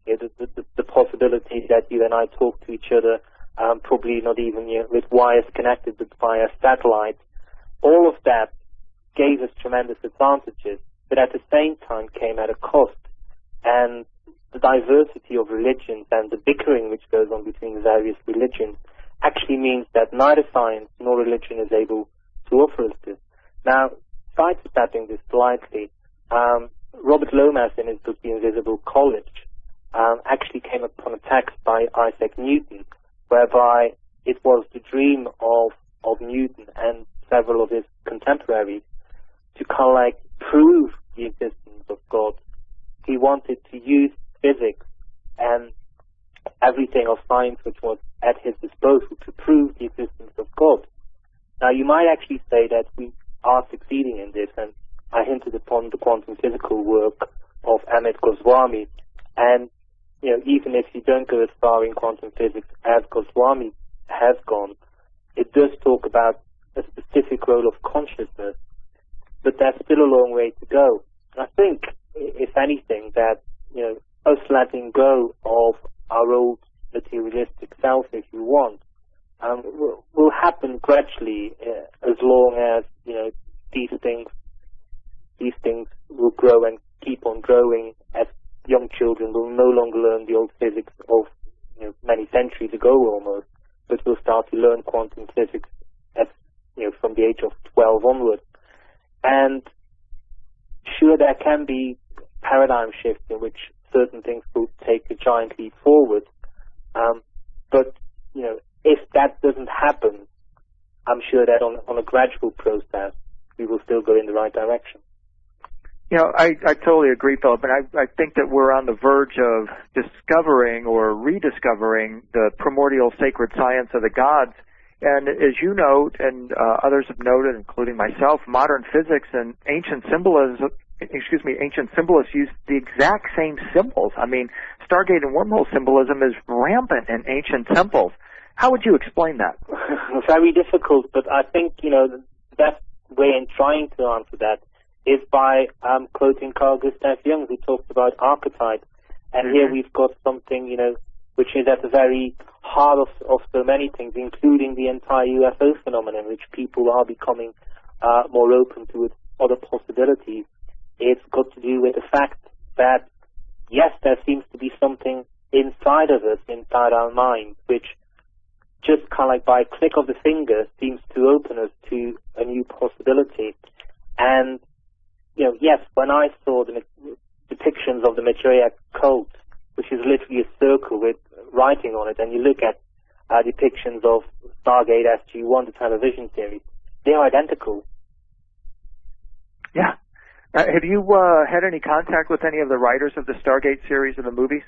[SPEAKER 3] the possibility that you and I talk to each other, probably not even with wires connected, but via satellite. All of that gave us tremendous advantages, but at the same time came at a cost. And the diversity of religions and the bickering which goes on between the various religions actually means that neither science nor religion is able to offer us this. Now, sidestepping this slightly, Robert Lomas, in his book The Invisible College, actually came upon a text by Isaac Newton, whereby it was the dream of Newton and several of his contemporaries to kind of like prove the existence of God. He wanted to use physics and everything of science which was at his disposal to prove the existence of God. Now, you might actually say that we are succeeding in this, and I hinted upon the quantum physical work of Amit Goswami, and even if you don't go as far in quantum physics as Goswami has gone, it does talk about a specific role of consciousness, but there's still a long way to go. And I think, if anything, that us letting go of our old materialistic self, if you want, will happen gradually, as long as these things will grow and keep on growing, as young children will no longer learn the old physics of many centuries ago almost, but will start to learn quantum physics as from the age of 12 onwards. And sure, there can be paradigm shifts in which certain things will take a giant leap forward, but if that doesn't happen, I'm sure that on a gradual process we will still go in the right direction.
[SPEAKER 2] I totally agree, Philip, and I think that we're on the verge of discovering or rediscovering the primordial sacred science of the gods. And as you note, and others have noted, including myself, modern physics and ancient symbolists use the exact same symbols. I mean, Stargate and wormhole symbolism is rampant in ancient temples. How would you explain that?
[SPEAKER 3] Very difficult, but I think, the best way in trying to answer that is by quoting Carl Gustav Jung, who talks about archetypes. And here we've got something, which is at the very heart of so many things, including the entire UFO phenomenon, which people are becoming more open to its other possibilities. It's got to do with the fact that, yes, there seems to be something inside of us, inside our mind, which just kind of like by a click of the finger seems to open us to a new possibility. And, yes, when I saw the depictions of the Maitreya cult, which is literally a circle with writing on it, and you look at depictions of Stargate SG-1, the television series, they're identical.
[SPEAKER 2] Yeah. Have you had any contact with any of the writers of the Stargate series and the movies?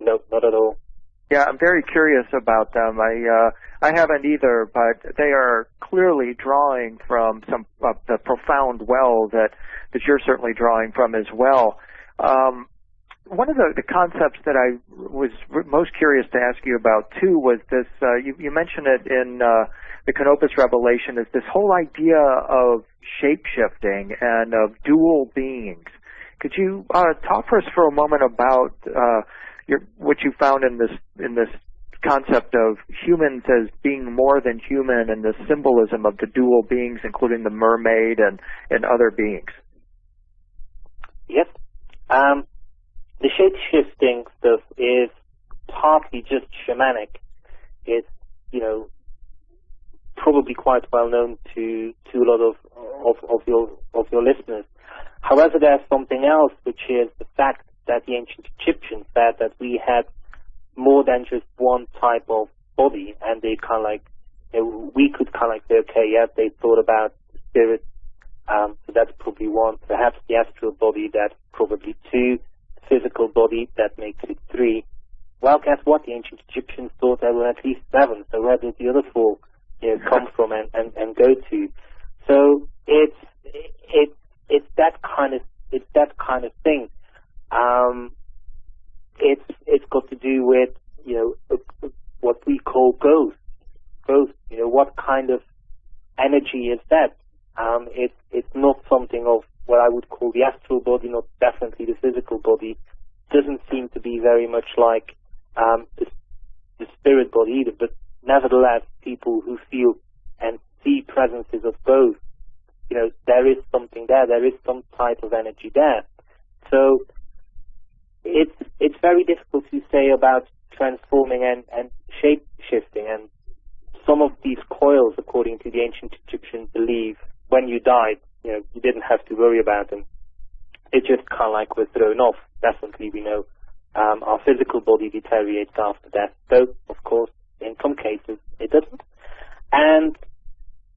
[SPEAKER 3] No, not at all.
[SPEAKER 2] Yeah, I'm very curious about them. I haven't either, but they are clearly drawing from some of the profound well that you're certainly drawing from as well. one of the concepts that I was most curious to ask you about too was this. You mentioned it in the Canopus Revelation, is this whole idea of shape-shifting and of dual beings. Could you talk for us for a moment about what you found in this concept of humans as being more than human and the symbolism of the dual beings, including the mermaid and other beings?
[SPEAKER 3] Yes. The shape-shifting stuff is partly just shamanic. It's, probably quite well known to a lot of your listeners. However, there's something else, which is the fact that the ancient Egyptians said that we had more than just one type of body, and they kind of like, we could kind of like say, okay, yes, they thought about the spirit, so that's probably one. Perhaps the astral body, that's probably two. Physical body, that makes it three. Well, guess what? The ancient Egyptians thought there were at least seven. So where did the other four, come from and go to? So it's that kind of thing. It's got to do with what we call ghosts. Ghosts. What kind of energy is that? It's not something of what I would call the astral body, not definitely the physical body. Doesn't seem to be very much like the spirit body either, but nevertheless, people who feel and see presences of both, there is something there. There is some type of energy there. So it's very difficult to say about transforming and shape shifting. And some of these coils, according to the ancient Egyptians, believe when you died, you didn't have to worry about them. It just kind of like were thrown off. Definitely, we know our physical body deteriorates after death, though, of course, in some cases it doesn't. And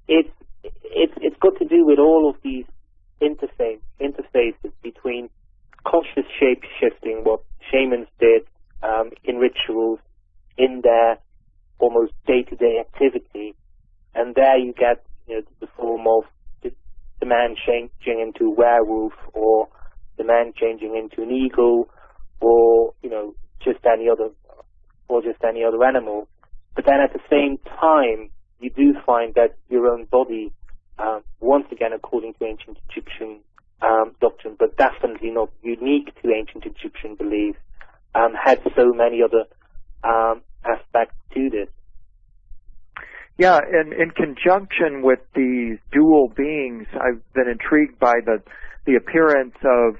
[SPEAKER 3] it's got to do with all of these interfaces between conscious shape shifting, what shamans did in rituals, in their almost day-to-day activity, and there you get the form of the man changing into a werewolf, or the man changing into an eagle, or just any other animal. But then at the same time, you do find that your own body, once again according to ancient Egyptian doctrine, but definitely not unique to ancient Egyptian belief, had so many other aspects to this.
[SPEAKER 2] Yeah, and in conjunction with these dual beings, I've been intrigued by the appearance of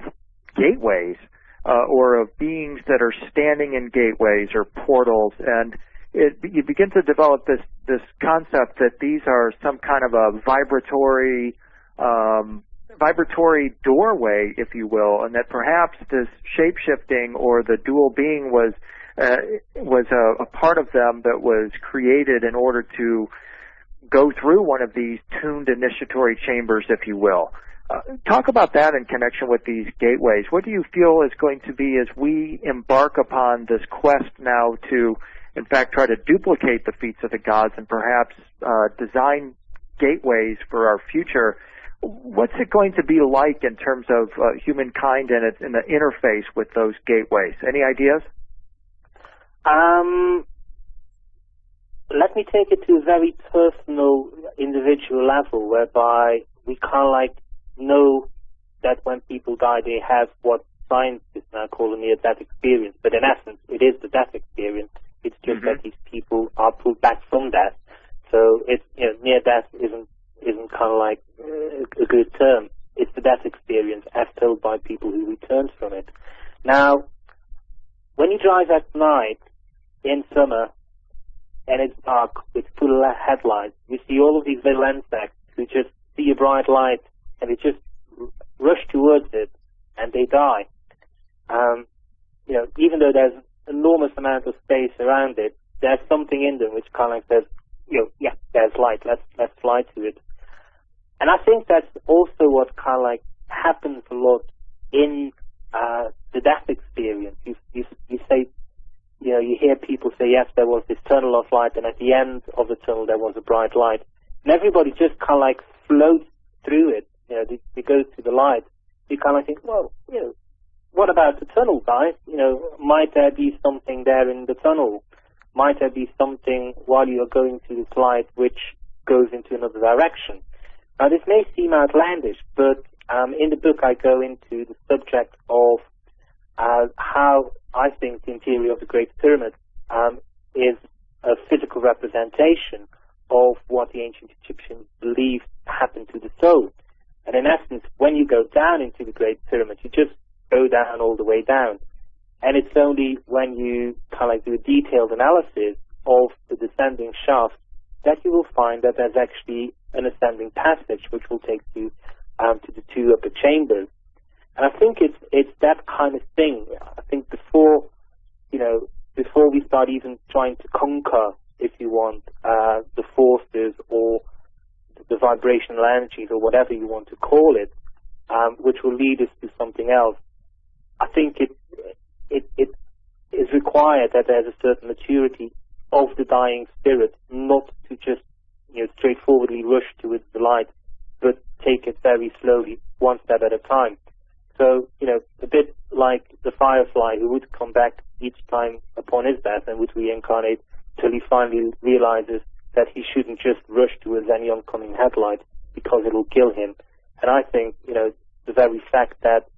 [SPEAKER 2] gateways, or of beings that are standing in gateways or portals, and you begin to develop this concept that these are some kind of a vibratory doorway, if you will, and that perhaps this shape-shifting or the dual being was a part of them that was created in order to go through one of these tuned initiatory chambers, if you will. Talk about that in connection with these gateways. What do you feel is going to be, as we embark upon this quest now to, in fact, try to duplicate the feats of the gods and perhaps design gateways for our future, what's it going to be like in terms of humankind and the interface with those gateways? Any ideas?
[SPEAKER 3] Let me take it to a very personal, individual level, whereby we kind of like know that when people die, they have what science is now calling near-death experience. But in essence, it is the death experience. It's just that these people are pulled back from death. So it's near-death isn't kind of like a good term. It's the death experience as told by people who returned from it. Now, when you drive at night in summer and it's dark with full headlights, you see all of these little insects who just see a bright light and they just rush towards it and they die. Even though there's enormous amount of space around it, there's something in them which kind of like says, yeah, there's light, let's fly to it. And I think that's also what kind of like happens a lot in the death experience. You say, you hear people say, yes, there was this tunnel of light, and at the end of the tunnel there was a bright light, and everybody just kind of like floats through it. They go to the light. You kind of think, well, what about the tunnel, guys? Might there be something there in the tunnel? Might there be something while you are going to the slide which goes into another direction? Now, this may seem outlandish, but in the book I go into the subject of how I think the interior of the Great Pyramid is a physical representation of what the ancient Egyptians believed happened to the soul. And in essence, when you go down into the Great Pyramid, you just go down all the way down. And it's only when you kind of like do a detailed analysis of the descending shaft that you will find that there's actually an ascending passage which will take you to the two upper chambers. And I think it's that kind of thing. I think before we start even trying to conquer, if you want, the forces or the vibrational energies or whatever you want to call it, which will lead us to something else, I think it is required that there's a certain maturity of the dying spirit, not to just straightforwardly rush towards the light, but take it very slowly, one step at a time. So, a bit like the firefly who would come back each time upon his death and would reincarnate till he finally realizes that he shouldn't just rush towards any oncoming headlight because it'll kill him. And I think, the very fact that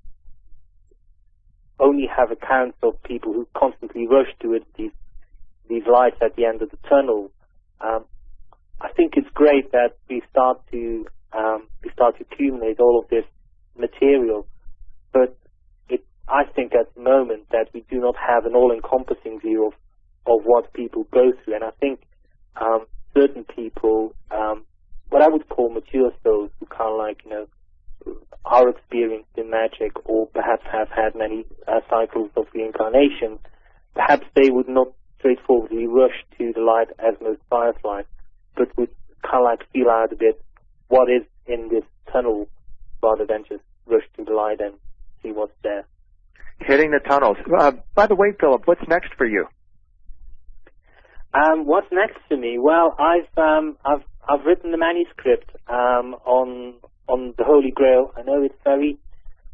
[SPEAKER 3] only have accounts of people who constantly rush towards these lights at the end of the tunnel, I think it's great that we start to accumulate all of this material, but I think at the moment that we do not have an all-encompassing view of what people go through, and I think certain people, what I would call mature souls, who kind of like are experienced in magic, or perhaps have had many cycles of reincarnation, perhaps they would not straightforwardly rush to the light as most fireflies, but would kind of like feel out a bit what is in this tunnel rather than just rush to the light and see what's there.
[SPEAKER 2] Hitting the tunnels. By the way, Philip, what's next for you?
[SPEAKER 3] What's next for me? Well, I've written the manuscript on the Holy Grail. I know it's very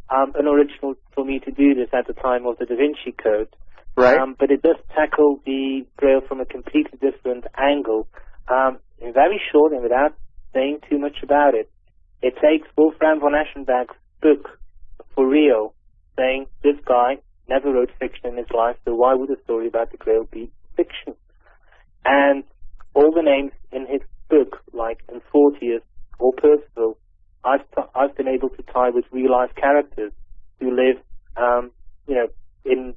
[SPEAKER 3] unoriginal for me to do this at the time of the Da Vinci Code,
[SPEAKER 2] right?
[SPEAKER 3] But it does tackle the Grail from a completely different angle. Very short and without saying too much about it. It takes Wolfram von Eschenberg's book for real, saying this guy never wrote fiction in his life, so why would a story about the Grail be fiction? And all the names in his book, like Enfortius or Percival, I've been able to tie with real life characters who live, in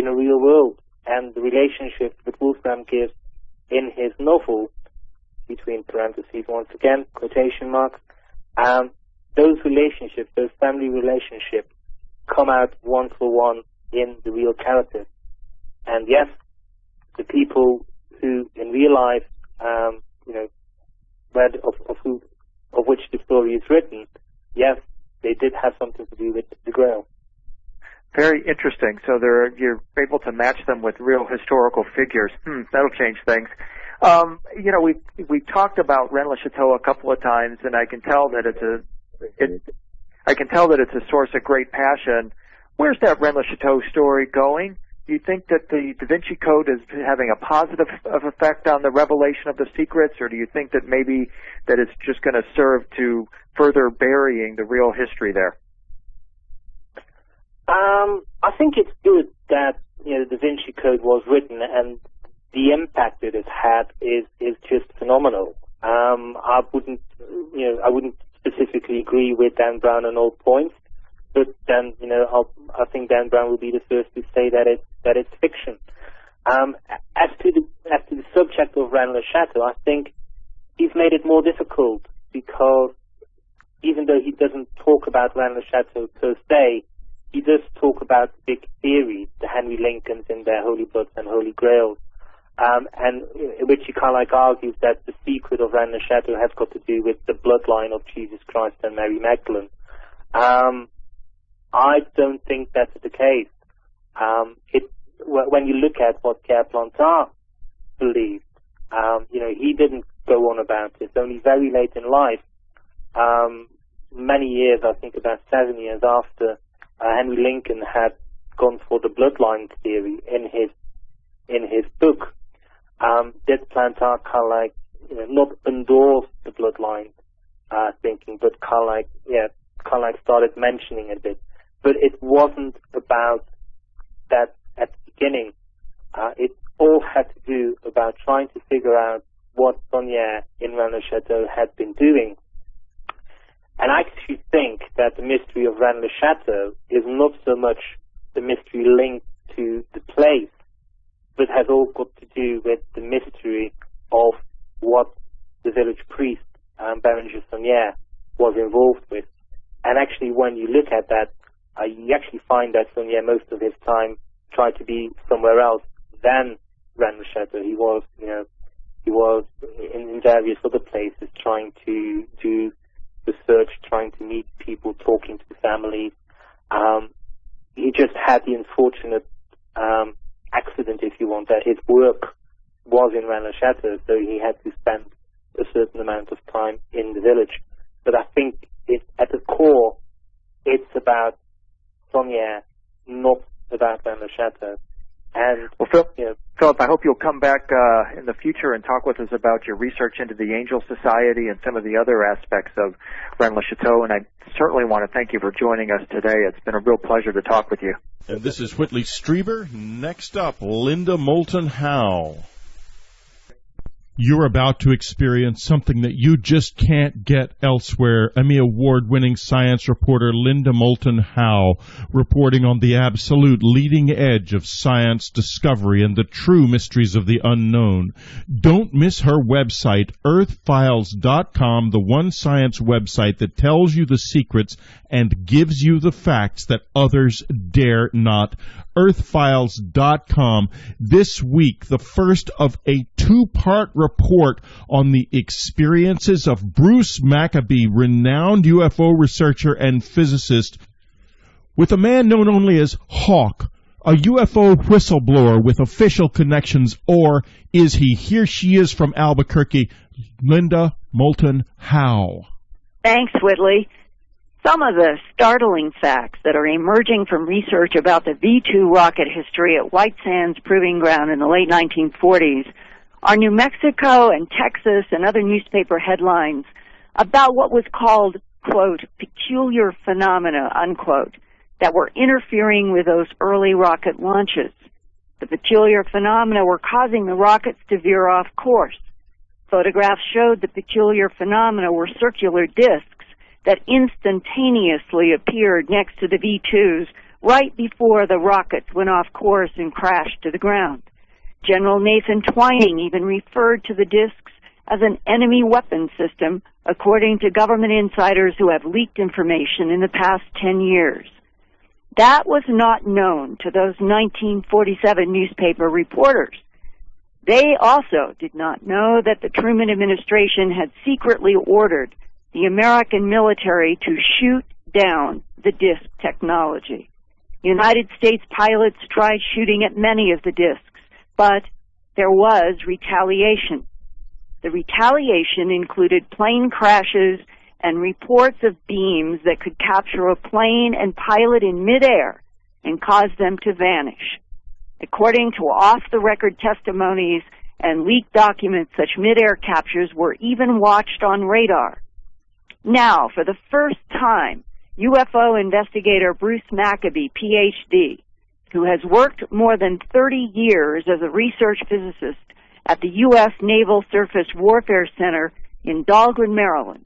[SPEAKER 3] a real world, and the relationship that Wolfram gives in his novel, between parentheses once again, quotation marks, those relationships, those family relationships, come out one for one in the real characters. And yes, the people who in real life, of which the story is written, yes, they did have something to do with the Grail.
[SPEAKER 2] Very interesting. So you're able to match them with real historical figures. That'll change things. We talked about Rennes-le-Château a couple of times, and I can tell that it's a source of great passion. Where's that Rennes-le-Château story going? Do you think that the Da Vinci Code is having a positive effect on the revelation of the secrets, or do you think that maybe that it's just going to serve to further burying the real history there?
[SPEAKER 3] I think it's good that the Da Vinci Code was written, and the impact it has had is just phenomenal. I wouldn't specifically agree with Dan Brown on all points, but then I think Dan Brown will be the first to say that it's fiction. As to the subject of Rennes-le-Château, I think he's made it more difficult, because even though he doesn't talk about Rennes-le-Château per se, he does talk about the big theories, the Henry Lincolns and their Holy Bloods and Holy Grails, and in which he kind of like argues that the secret of Rennes-le-Château has got to do with the bloodline of Jesus Christ and Mary Magdalene. I don't think that's the case. When you look at what Pierre Plantard believed, he didn't go on about it. Only very late in life, many years, I think about 7 years after Henry Lincoln had gone for the bloodline theory in his book. This Plantar kind of like, not endorse the bloodline thinking, but kind of like started mentioning it a bit. But it wasn't about that at the beginning. It all had to do about trying to figure out what Sonia in Rennes-le-Château had been doing. And I actually think that the mystery of Rennes-le-Château is not so much the mystery linked to the place, but has all got to do with the mystery of what the village priest, Berenger Saunière, was involved with. And actually, when you look at that, you actually find that Saunière most of his time tried to be somewhere else than Rennes-le-Château. He was in various other places trying to do research, trying to meet people, talking to families. He just had the unfortunate accident, if you want, that his work was in Rennes-le-Château, so he had to spend a certain amount of time in the village. But I think at the core, it's about Saunière, not about Rennes-le-Château. And,
[SPEAKER 2] well, Philip, I hope you'll come back in the future and talk with us about your research into the Angel Society and some of the other aspects of Rennes-le-Château. And I certainly want to thank you for joining us today. It's been a real pleasure to talk with you.
[SPEAKER 1] And this is Whitley Strieber. Next up, Linda Moulton Howe. You're about to experience something that you just can't get elsewhere. Emmy Award-winning science reporter Linda Moulton Howe reporting on the absolute leading edge of science discovery and the true mysteries of the unknown. Don't miss her website, earthfiles.com, the one science website that tells you the secrets and gives you the facts that others dare not. earthfiles.com. This week, the first of a two-part report on the experiences of Bruce Maccabee, renowned UFO researcher and physicist, with a man known only as Hawk, a UFO whistleblower with official connections, or is he? Here she is from Albuquerque, Linda Moulton Howe.
[SPEAKER 4] Thanks, Whitley. Some of the startling facts that are emerging from research about the V-2 rocket history at White Sands Proving Ground in the late 1940s are New Mexico and Texas and other newspaper headlines about what was called, quote, peculiar phenomena, unquote, that were interfering with those early rocket launches. The peculiar phenomena were causing the rockets to veer off course. Photographs showed the peculiar phenomena were circular discs that instantaneously appeared next to the V-2s right before the rockets went off course and crashed to the ground. General Nathan Twining even referred to the discs as an enemy weapon system, according to government insiders who have leaked information in the past 10 years. That was not known to those 1947 newspaper reporters. They also did not know that the Truman administration had secretly ordered the American military to shoot down the disc technology. United States pilots tried shooting at many of the discs, but there was retaliation. The retaliation included plane crashes and reports of beams that could capture a plane and pilot in midair and cause them to vanish. According to off-the-record testimonies and leaked documents, such midair captures were even watched on radar. Now, for the first time, UFO investigator Bruce Maccabee, Ph.D., who has worked more than 30 years as a research physicist at the U.S. Naval Surface Warfare Center in Dahlgren, Maryland,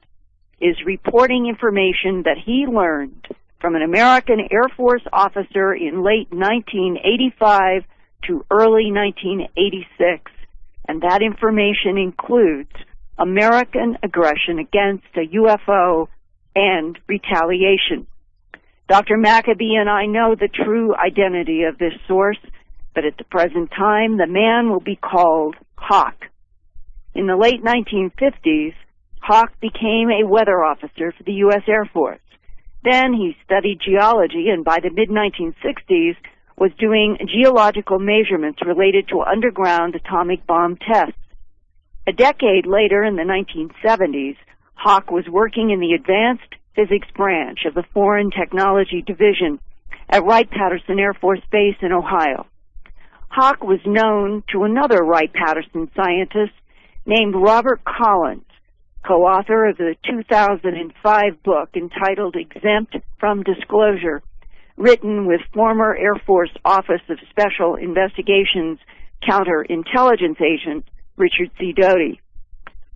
[SPEAKER 4] is reporting information that he learned from an American Air Force officer in late 1985 to early 1986, and that information includes American aggression against a UFO and retaliation. Dr. Maccabee and I know the true identity of this source, but at the present time, the man will be called Hawk. In the late 1950s, Hawk became a weather officer for the U.S. Air Force. Then he studied geology, and by the mid-1960s was doing geological measurements related to underground atomic bomb tests. A decade later, in the 1970s, Hawk was working in the Advanced Physics branch of the Foreign Technology Division at Wright-Patterson Air Force Base in Ohio. Hawke was known to another Wright-Patterson scientist named Robert Collins, co-author of the 2005 book entitled Exempt from Disclosure, written with former Air Force Office of Special Investigations counterintelligence agent Richard C. Doty.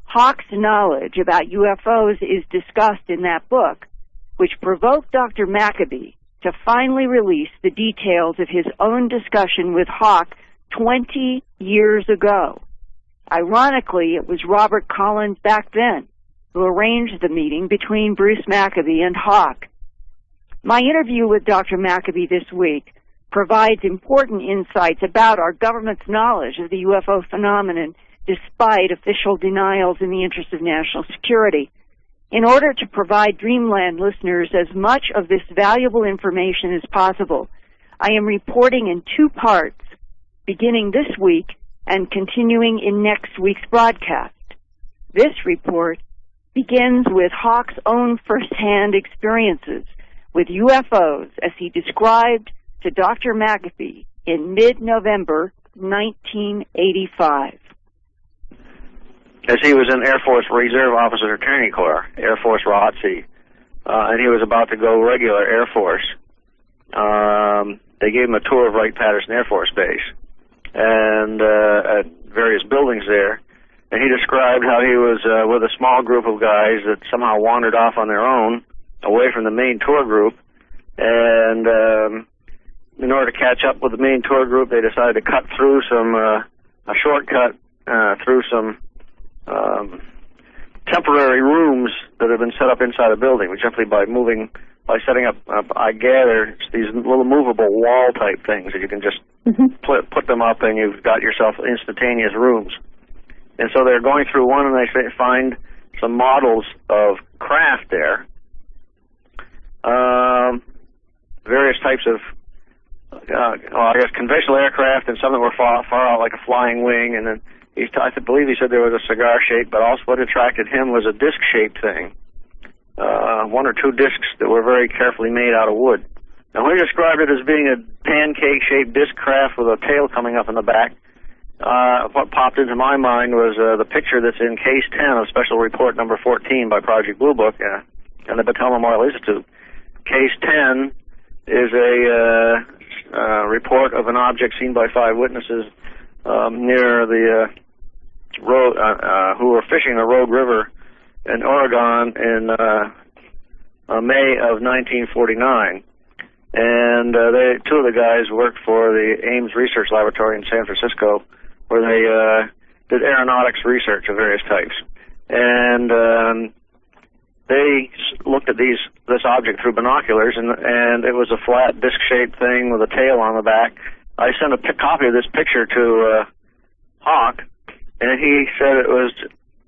[SPEAKER 4] Hawke's knowledge about UFOs is discussed in that book, which provoked Dr. Maccabee to finally release the details of his own discussion with Hawke 20 years ago. Ironically, it was Robert Collins back then who arranged the meeting between Bruce Maccabee and Hawke. My interview with Dr. Maccabee this week provides important insights about our government's knowledge of the UFO phenomenon despite official denials in the interest of national security. In order to provide Dreamland listeners as much of this valuable information as possible, I am reporting in two parts, beginning this week and continuing in next week's broadcast. This report begins with Hawke's own first-hand experiences with UFOs as he described to Dr. Maccabee in mid-November 1985.
[SPEAKER 5] As he was an Air Force Reserve Officer Training Corps, Air Force ROTC, and he was about to go regular Air Force. They gave him a tour of Wright-Patterson Air Force Base and at various buildings there, and he described how he was with a small group of guys that somehow wandered off on their own away from the main tour group, and in order to catch up with the main tour group, they decided to cut through a shortcut through some temporary rooms that have been set up inside a building, which simply by setting up, I gather, these little movable wall type things that you can just put them up and you've got yourself instantaneous rooms. And so they're going through one and they find some models of craft there, various types of, I guess, conventional aircraft and some that were far out like a flying wing, and then I believe he said there was a cigar shape, but also what attracted him was a disc-shaped thing. One or two discs that were very carefully made out of wood. Now, when he described it as being a pancake-shaped disc craft with a tail coming up in the back, what popped into my mind was the picture that's in Case 10 of Special Report Number 14 by Project Blue Book and the Battelle Memorial Institute. Case 10 is a report of an object seen by 5 witnesses near the road, who were fishing the Rogue River in Oregon in May of 1949. And two of the guys worked for the Ames Research Laboratory in San Francisco, where they did aeronautics research of various types. And they looked at this object through binoculars, and it was a flat disc-shaped thing with a tail on the back. I sent a copy of this picture to Hawke, and he said it was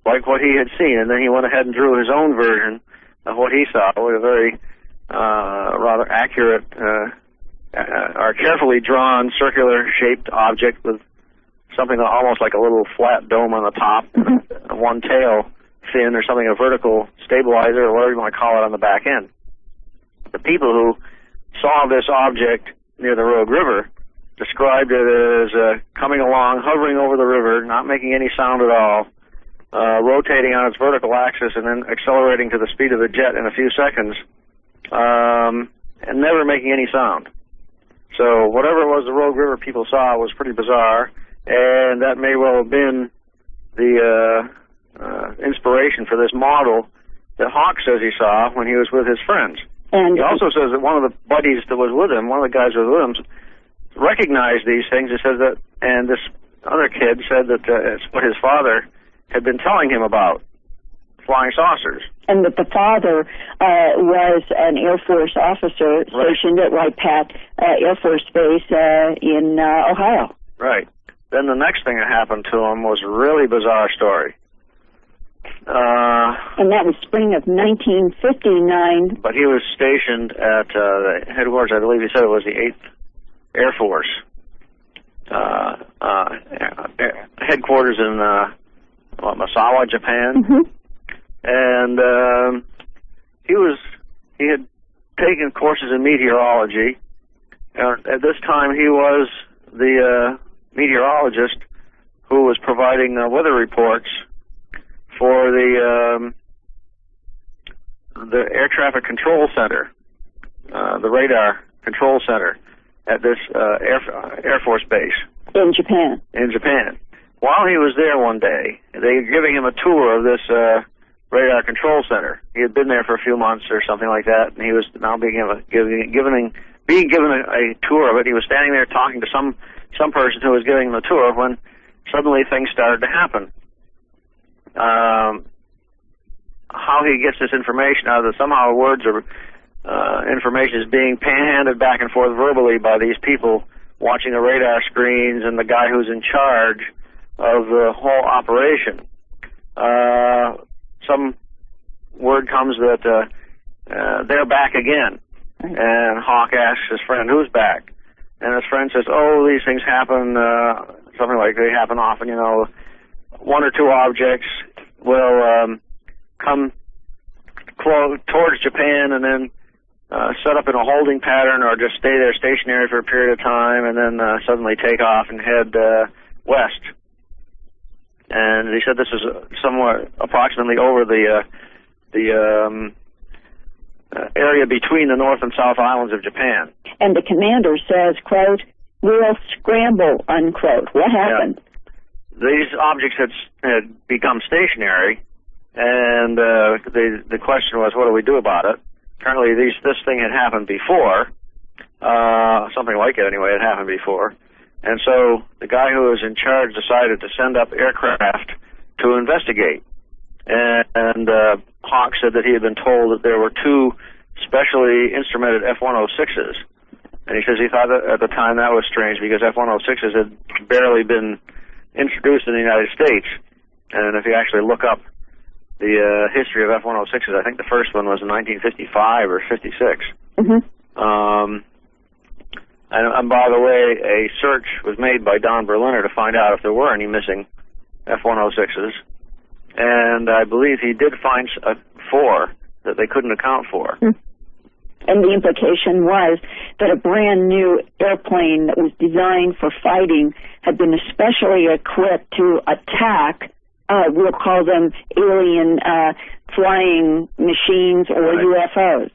[SPEAKER 5] like what he had seen, and then he went ahead and drew his own version of what he saw with a very rather accurate or carefully drawn circular-shaped object with something almost like a little flat dome on the top, one tail fin or something, a vertical stabilizer or whatever you want to call it on the back end. The people who saw this object near the Rogue River described it as coming along, hovering over the river, not making any sound at all, rotating on its vertical axis and then accelerating to the speed of a jet in a few seconds, and never making any sound. So whatever it was the Rogue River people saw was pretty bizarre, and that may well have been the inspiration for this model that Hawke says he saw when he was with his friends. And he also says that one of the buddies that was with him, one of the guys that was with him, recognized these things. He says that, and this other kid said that it's what his father had been telling him about, flying saucers.
[SPEAKER 4] And that the father was an Air Force officer stationed at Wright-Pat Air Force Base in Ohio.
[SPEAKER 5] Right. Then the next thing that happened to him was a really bizarre story.
[SPEAKER 4] And that was spring of 1959.
[SPEAKER 5] But he was stationed at the headquarters, I believe he said it was the 8th Air Force. Headquarters in Misawa, Japan.
[SPEAKER 4] Mm-hmm.
[SPEAKER 5] And he had taken courses in meteorology At this time, he was the meteorologist who was providing weather reports for the air traffic control center, the radar control center at this Air Force base.
[SPEAKER 4] In Japan.
[SPEAKER 5] In Japan. While he was there one day, they were giving him a tour of this radar control center. He had been there for a few months or something like that, and he was now being given a tour of it. He was standing there talking to some person who was giving him the tour when suddenly things started to happen. How he gets this information out of it, somehow words or information is being handed back and forth verbally by these people watching the radar screens and the guy who's in charge of the whole operation. Some word comes that they're back again. And Hawk asks his friend, who's back? And his friend says, oh, these things happen, something like they happen often, you know. One or two objects will come towards Japan and then set up in a holding pattern or just stay there stationary for a period of time and then suddenly take off and head west. And he said this is somewhat approximately over the area between the North and South Islands of Japan.
[SPEAKER 4] And the commander says, quote, we'll scramble, unquote. What happened?
[SPEAKER 5] Yeah. These objects had become stationary, and the question was, what do we do about it? Apparently this thing had happened before, something like it anyway, had happened before. And so the guy who was in charge decided to send up aircraft to investigate. And Hawk said that he had been told that there were two specially instrumented F-106s. And he says he thought that at the time that was strange because F-106s had barely been introduced in the United States. And if you actually look up the history of F-106s, I think the first one was in 1955 or 56.
[SPEAKER 4] Mm-hmm.
[SPEAKER 5] And by the way, a search was made by Don Berliner to find out if there were any missing F-106s. And I believe he did find 4 that they couldn't account for.
[SPEAKER 4] And the implication was that a brand new airplane that was designed for fighting had been especially equipped to attack, we'll call them alien flying machines or
[SPEAKER 5] right.
[SPEAKER 4] UFOs.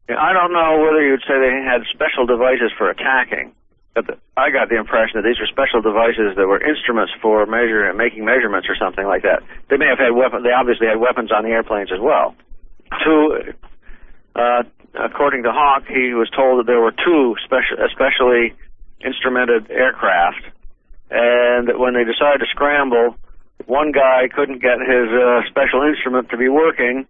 [SPEAKER 5] Yeah, I don't know whether you'd say they had special devices for attacking, but I got the impression that these were special devices that were instruments for making measurements or something like that. They may have had weapons. They obviously had weapons on the airplanes as well. According to Hawk, he was told that there were 2 especially instrumented aircraft, and that when they decided to scramble, one guy couldn't get his special instrument to be working,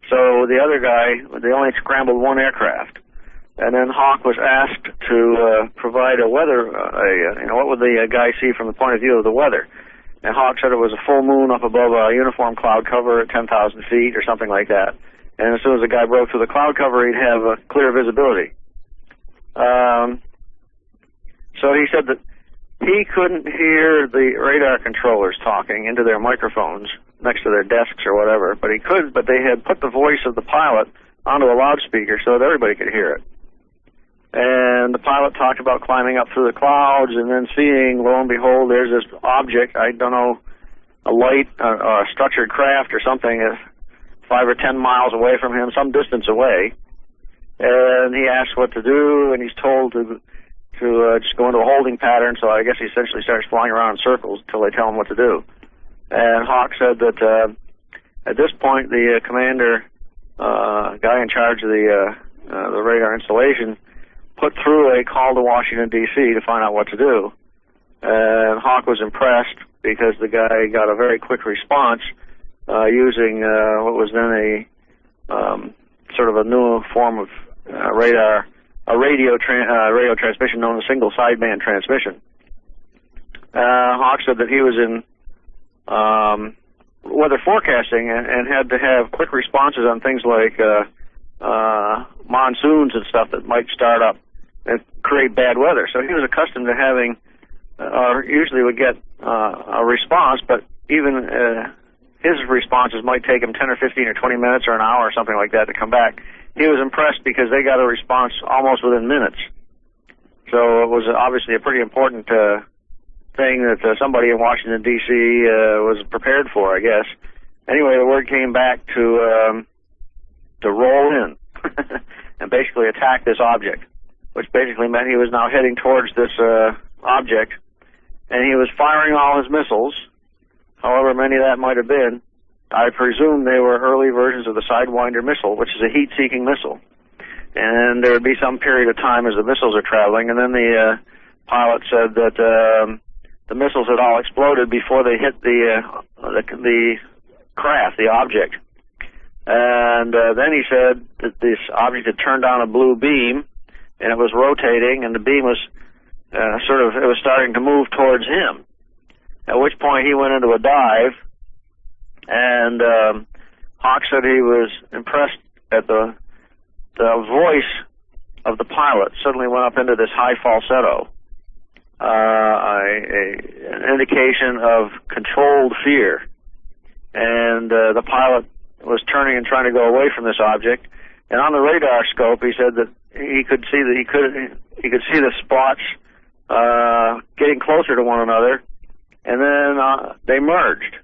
[SPEAKER 5] so the other guy, they only scrambled 1 aircraft. And then Hawk was asked to provide a weather, what would the guy see from the point of view of the weather? And Hawk said it was a full moon up above a uniform cloud cover at 10,000 feet or something like that. And as soon as the guy broke through the cloud cover, he'd have clear visibility. So he said that he couldn't hear the radar controllers talking into their microphones next to their desks or whatever, but they had put the voice of the pilot onto a loudspeaker so that everybody could hear it. And the pilot talked about climbing up through the clouds and then seeing, lo and behold, there's this object, I don't know, a light, a structured craft or something, 5 or 10 miles away from him, some distance away. And he asks what to do, and he's told to just go into a holding pattern, so I guess he essentially starts flying around in circles until they tell him what to do. And Hawk said that at this point, the commander, guy in charge of the radar installation, put through a call to Washington, D.C. to find out what to do. And Hawk was impressed because the guy got a very quick response using what was then a sort of a new form of radar, a radio transmission known as single sideband transmission. Hawk said that he was in weather forecasting and had to have quick responses on things like monsoons and stuff that might start up and create bad weather. So he was accustomed to having, or usually would get a response, but even his responses might take him 10 or 15 or 20 minutes or an hour or something like that to come back. He was impressed because they got a response almost within minutes. So it was obviously a pretty important thing that somebody in Washington, D.C. Was prepared for, I guess. Anyway, the word came back to roll in and basically attack this object, which basically meant he was now heading towards this object, and he was firing all his missiles, however many that might have been. I presume they were early versions of the Sidewinder missile, which is a heat-seeking missile. And there would be some period of time as the missiles are traveling, and then the pilot said that the missiles had all exploded before they hit the craft, the object. And then he said that this object had turned on a blue beam, and it was rotating, and the beam was it was starting to move towards him. At which point he went into a dive, and Hawk said he was impressed at the voice of the pilot suddenly went up into this high falsetto, an indication of controlled fear. And the pilot was turning and trying to go away from this object. And on the radar scope, he said that he could see the spots getting closer to one another, and then they merged.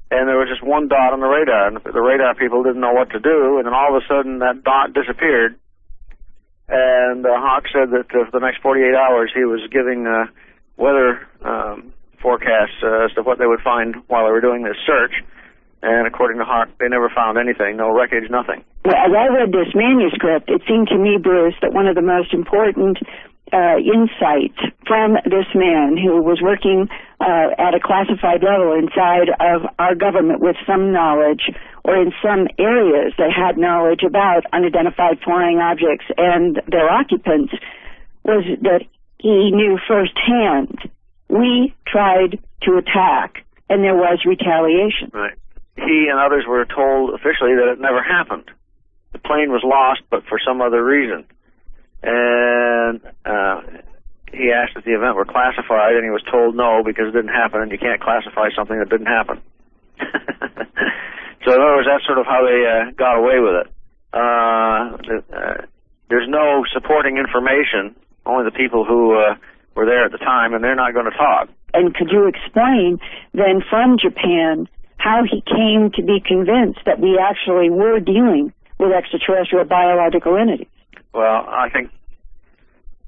[SPEAKER 5] And there was just one dot on the radar, and the radar people didn't know what to do, and then all of a sudden that dot disappeared. And Hawk said that for the next 48 hours he was giving weather forecasts as to what they would find while they were doing this search. And according to Hawk, they never found anything, no wreckage, nothing.
[SPEAKER 4] Well, as I read this manuscript, it seemed to me, Bruce, that one of the most important insights from this man who was working at a classified level inside of our government with some knowledge, or in some areas that had knowledge about unidentified flying objects and their occupants, was that he knew firsthand we tried to attack and there was retaliation.
[SPEAKER 5] Right. He and others were told officially that it never happened. The plane was lost, but for some other reason. And he asked if the event were classified, and he was told no, because it didn't happen, and you can't classify something that didn't happen. So in other words, that's sort of how they got away with it. There's no supporting information, only the people who were there at the time, and they're not going to talk.
[SPEAKER 4] And could you explain, then, from Japan, how he came to be convinced that we actually were dealing with extraterrestrial biological entities?
[SPEAKER 5] Well, I think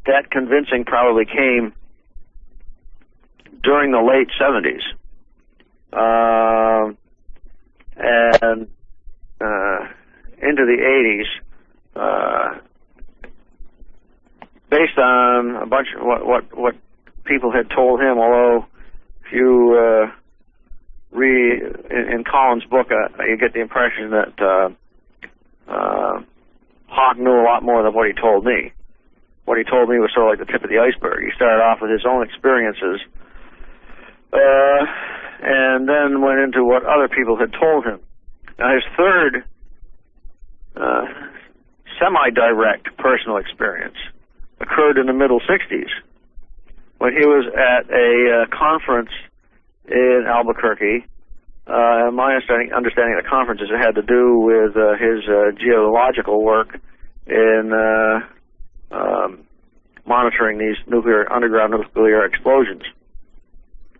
[SPEAKER 5] that convincing probably came during the late 70s. And into the 80s, based on a bunch of what people had told him, although if you read in Collins' book, you get the impression that Hawk knew a lot more than what he told me. What he told me was sort of like the tip of the iceberg. He started off with his own experiences, and then went into what other people had told him. Now, his third semi-direct personal experience occurred in the middle 60s, when he was at a conference in Albuquerque. My understanding of the conferences had to do with his geological work in monitoring these underground nuclear explosions,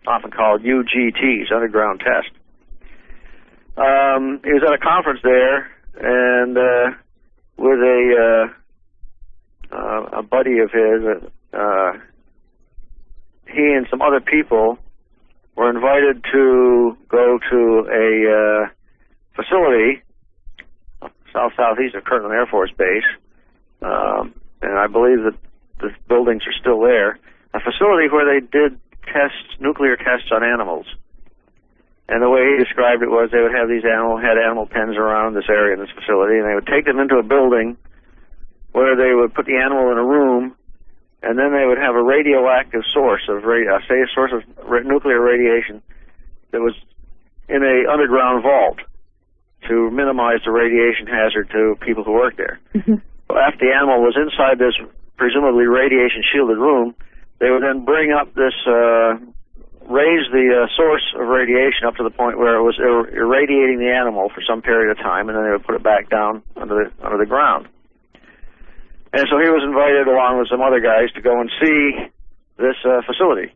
[SPEAKER 5] often called UGTs, underground test. He was at a conference there, and with a buddy of his, he and some other people were invited to go to a facility southeast of Kirtland Air Force Base, and I believe that the buildings are still there, a facility where they did nuclear tests on animals. And the way he described it was they would have these animal pens around this area in this facility, and they would take them into a building where they would put the animal in a room, and then they would have a radioactive source of nuclear radiation that was in a underground vault to minimize the radiation hazard to people who worked there. Mm-hmm. After the animal was inside this presumably radiation-shielded room, they would then bring up this, raise the source of radiation up to the point where it was irradiating the animal for some period of time, and then they would put it back down under the ground. And so he was invited along with some other guys to go and see this facility.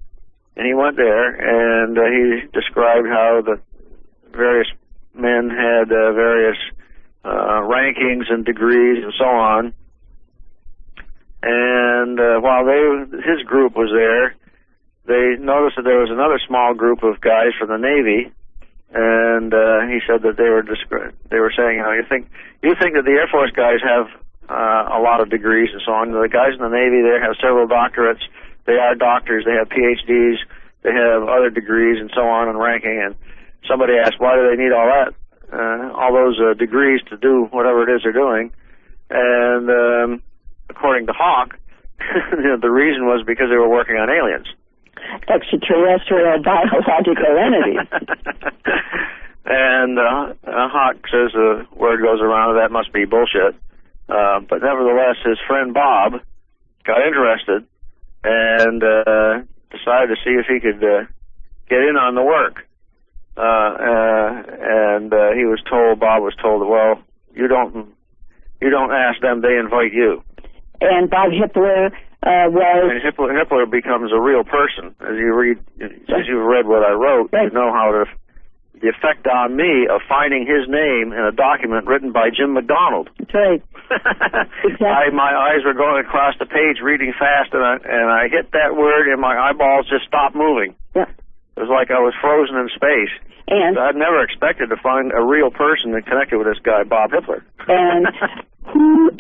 [SPEAKER 5] And he went there, and he described how the various men had various rankings and degrees and so on. And while his group was there, they noticed that there was another small group of guys from the Navy, and he said that they were saying, you think that the Air Force guys have a lot of degrees and so on. The guys in the Navy, they have several doctorates. They are doctors. They have PhDs. They have other degrees and so on and ranking. And somebody asked, why do they need all that, all those degrees to do whatever it is they're doing? And according to Hawke, the reason was because they were working on aliens.
[SPEAKER 4] Extraterrestrial biological entities.
[SPEAKER 5] And Hawke says the word goes around that must be bullshit. But nevertheless, his friend Bob got interested and decided to see if he could get in on the work. And he was told, Bob was told, well, you don't ask them, they invite you. And
[SPEAKER 4] Bob Hippler was...
[SPEAKER 5] And Hippler becomes a real person. As you've read what I wrote, you know how the effect on me of finding his name in a document written by Jim McDonald.
[SPEAKER 4] That's right. Exactly.
[SPEAKER 5] My eyes were going across the page reading fast, and I hit that word, and my eyeballs just stopped moving.
[SPEAKER 4] Yeah.
[SPEAKER 5] It was like I was frozen in space.
[SPEAKER 4] And
[SPEAKER 5] I'd never expected to find a real person that connected with this guy, Bob Hippler.
[SPEAKER 4] And who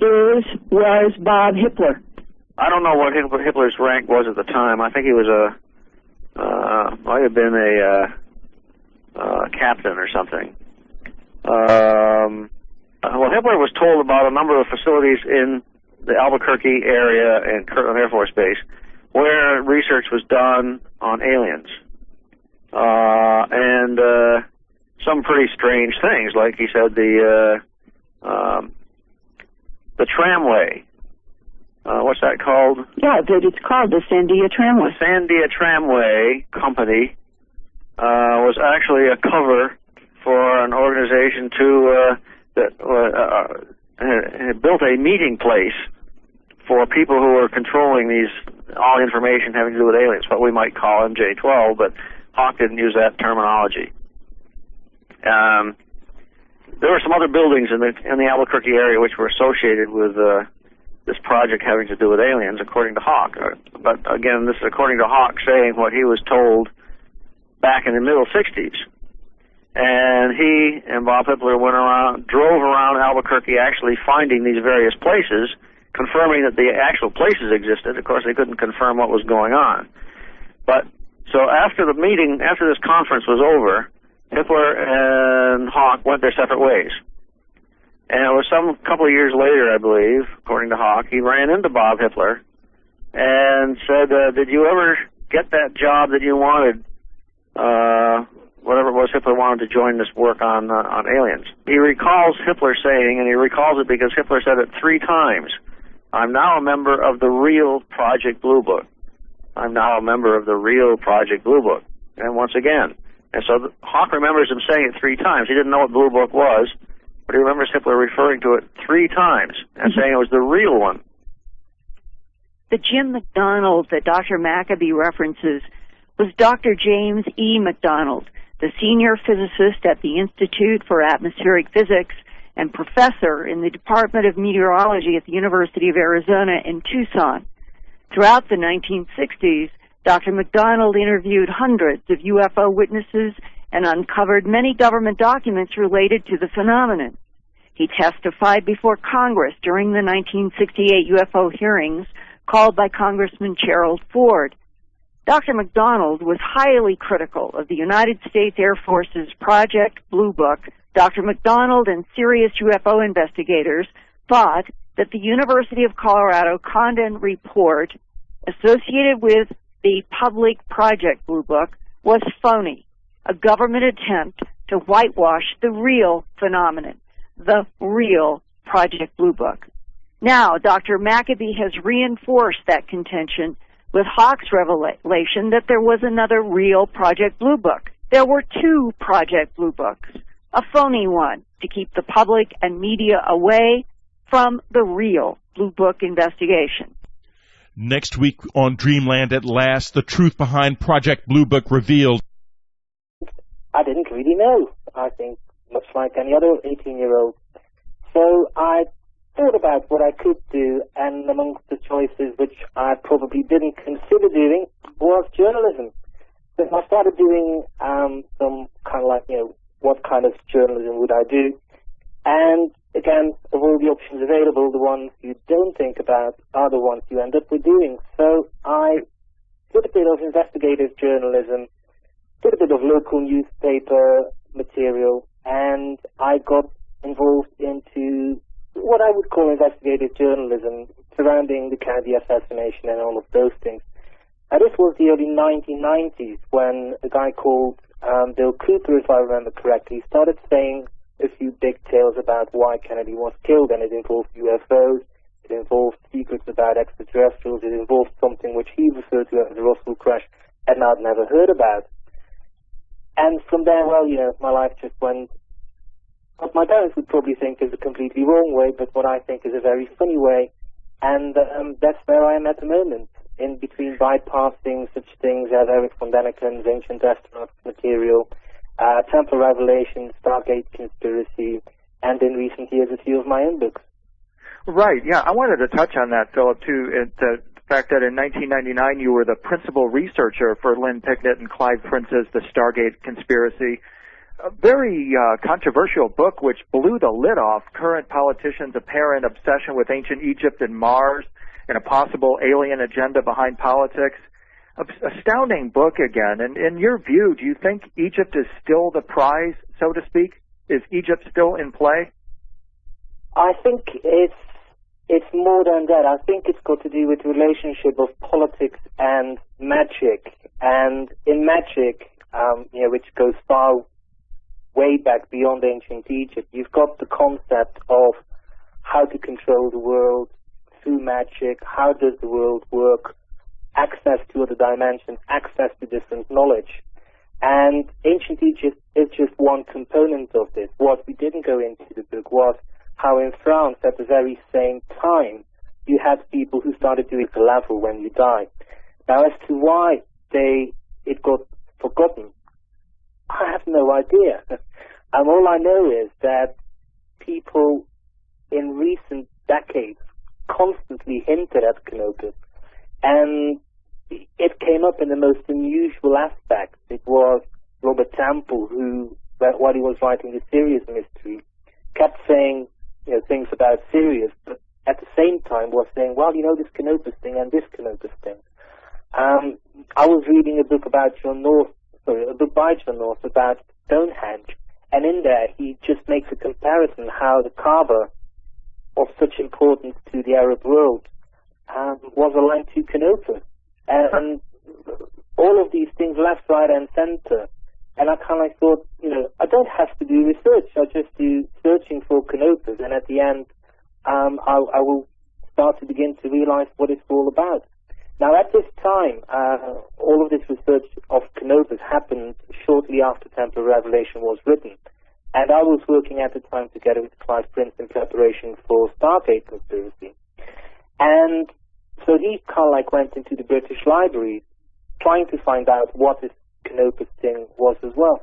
[SPEAKER 4] was Bob Hippler?
[SPEAKER 5] I don't know what Hippler's rank was at the time. I think he was might have been a captain or something. Well, Hippler was told about a number of facilities in the Albuquerque area and Kirtland Air Force Base where research was done on aliens. And some pretty strange things, like he said, the tramway. What's that called?
[SPEAKER 4] Yeah, it's called the Sandia Tramway.
[SPEAKER 5] The Sandia Tramway Company was actually a cover for an organization that had built a meeting place for people who were controlling all information having to do with aliens, what we might call MJ-12, but Hawke didn't use that terminology. There were some other buildings in the Albuquerque area which were associated with this project having to do with aliens, according to Hawke. But again, this is according to Hawke saying what he was told back in the middle 60s. And he and Bob Hippler drove around Albuquerque, actually finding these various places, confirming that the actual places existed. Of course, they couldn't confirm what was going on. But so after this conference was over, Hippler and Hawke went their separate ways. And it was some couple of years later, I believe, according to Hawke, he ran into Bob Hippler and said, did you ever get that job that you wanted, whatever it was Hippler wanted to join this work on aliens? He recalls Hippler saying, and he recalls it because Hippler said it 3 times, I'm now a member of the real Project Blue Book. I'm now a member of the real Project Blue Book. And once again. And so Hawke remembers him saying it 3 times. He didn't know what Blue Book was, but he remembers Hippler referring to it 3 times and saying it was the real one.
[SPEAKER 4] The Jim McDonald that Dr. Maccabee references was Dr. James E. McDonald, the senior physicist at the Institute for Atmospheric Physics and professor in the Department of Meteorology at the University of Arizona in Tucson. Throughout the 1960s, Dr. McDonald interviewed hundreds of UFO witnesses and uncovered many government documents related to the phenomenon. He testified before Congress during the 1968 UFO hearings called by Congressman Gerald Ford. Dr. McDonald was highly critical of the United States Air Force's Project Blue Book. Dr. McDonald and serious UFO investigators thought that the University of Colorado Condon report associated with the public Project Blue Book was phony, a government attempt to whitewash the real phenomenon, the real Project Blue Book. Now, Dr. Maccabee has reinforced that contention with Hawke's revelation that there was another real Project Blue Book. There were 2 Project Blue Books, a phony one to keep the public and media away, from the real Blue Book investigation.
[SPEAKER 1] Next week on Dreamland at Last, the truth behind Project Blue Book revealed.
[SPEAKER 3] I didn't really know, I think, much like any other 18-year-old. So I thought about what I could do, and amongst the choices which I probably didn't consider doing was journalism. So I started doing some kind of like, what kind of journalism would I do? And again, of all the options available, the ones you don't think about are the ones you end up with doing. So I did a bit of investigative journalism, did a bit of local newspaper material, and I got involved into what I would call investigative journalism surrounding the Kennedy assassination and all of those things. Now, this was the early 1990s when a guy called Bill Cooper, if I remember correctly, started saying a few big tales about why Kennedy was killed, and it involved UFOs, it involved secrets about extraterrestrials, it involved something which he referred to as the Roswell crash, and I'd never heard about. And from there, well, my life just went what my parents would probably think is a completely wrong way, but what I think is a very funny way, and that's where I am at the moment, in between bypassing such things as Eric von Däniken's Ancient Astronauts material, Temple of Revelation, Stargate Conspiracy, and in recent years a few of my own books.
[SPEAKER 2] Right, yeah, I wanted to touch on that, Philip, too. The fact that in 1999 you were the principal researcher for Lynn Picknett and Clive Prince's The Stargate Conspiracy. A very controversial book which blew the lid off current politicians' apparent obsession with ancient Egypt and Mars and a possible alien agenda behind politics. Astounding book again. And in your view, do you think Egypt is still the prize, so to speak? Is Egypt still in play?
[SPEAKER 3] I think it's more than that. I think it's got to do with the relationship of politics and magic. And in magic, which goes far way back beyond ancient Egypt, you've got the concept of how to control the world through magic, how does the world work, access to other dimensions, access to different knowledge. And ancient Egypt is just one component of this. What we didn't go into the book was how in France at the very same time you had people who started doing the level when you die. Now as to why it got forgotten, I have no idea. And all I know is that people in recent decades constantly hinted at Canopus, and it came up in the most unusual aspects. It was Robert Temple who, while he was writing the Sirius mystery, kept saying things about Sirius, but at the same time was saying, well, this Canopus thing and this Canopus thing. I was reading a book by John North about Stonehenge, and in there he just makes a comparison how the Kaaba, of such importance to the Arab world, was aligned to Canopus. And all of these things left, right, and center. And I kind of thought, I don't have to do research. I'll just do searching for Canopus, and at the end, I will start to begin to realize what it's all about. Now, at this time, all of this research of Canopus happened shortly after Temple of Revelation was written. And I was working at the time together with Clive Prince in preparation for Stargate Conspiracy. And so he kind of like went into the British libraries trying to find out what this Canopus thing was as well.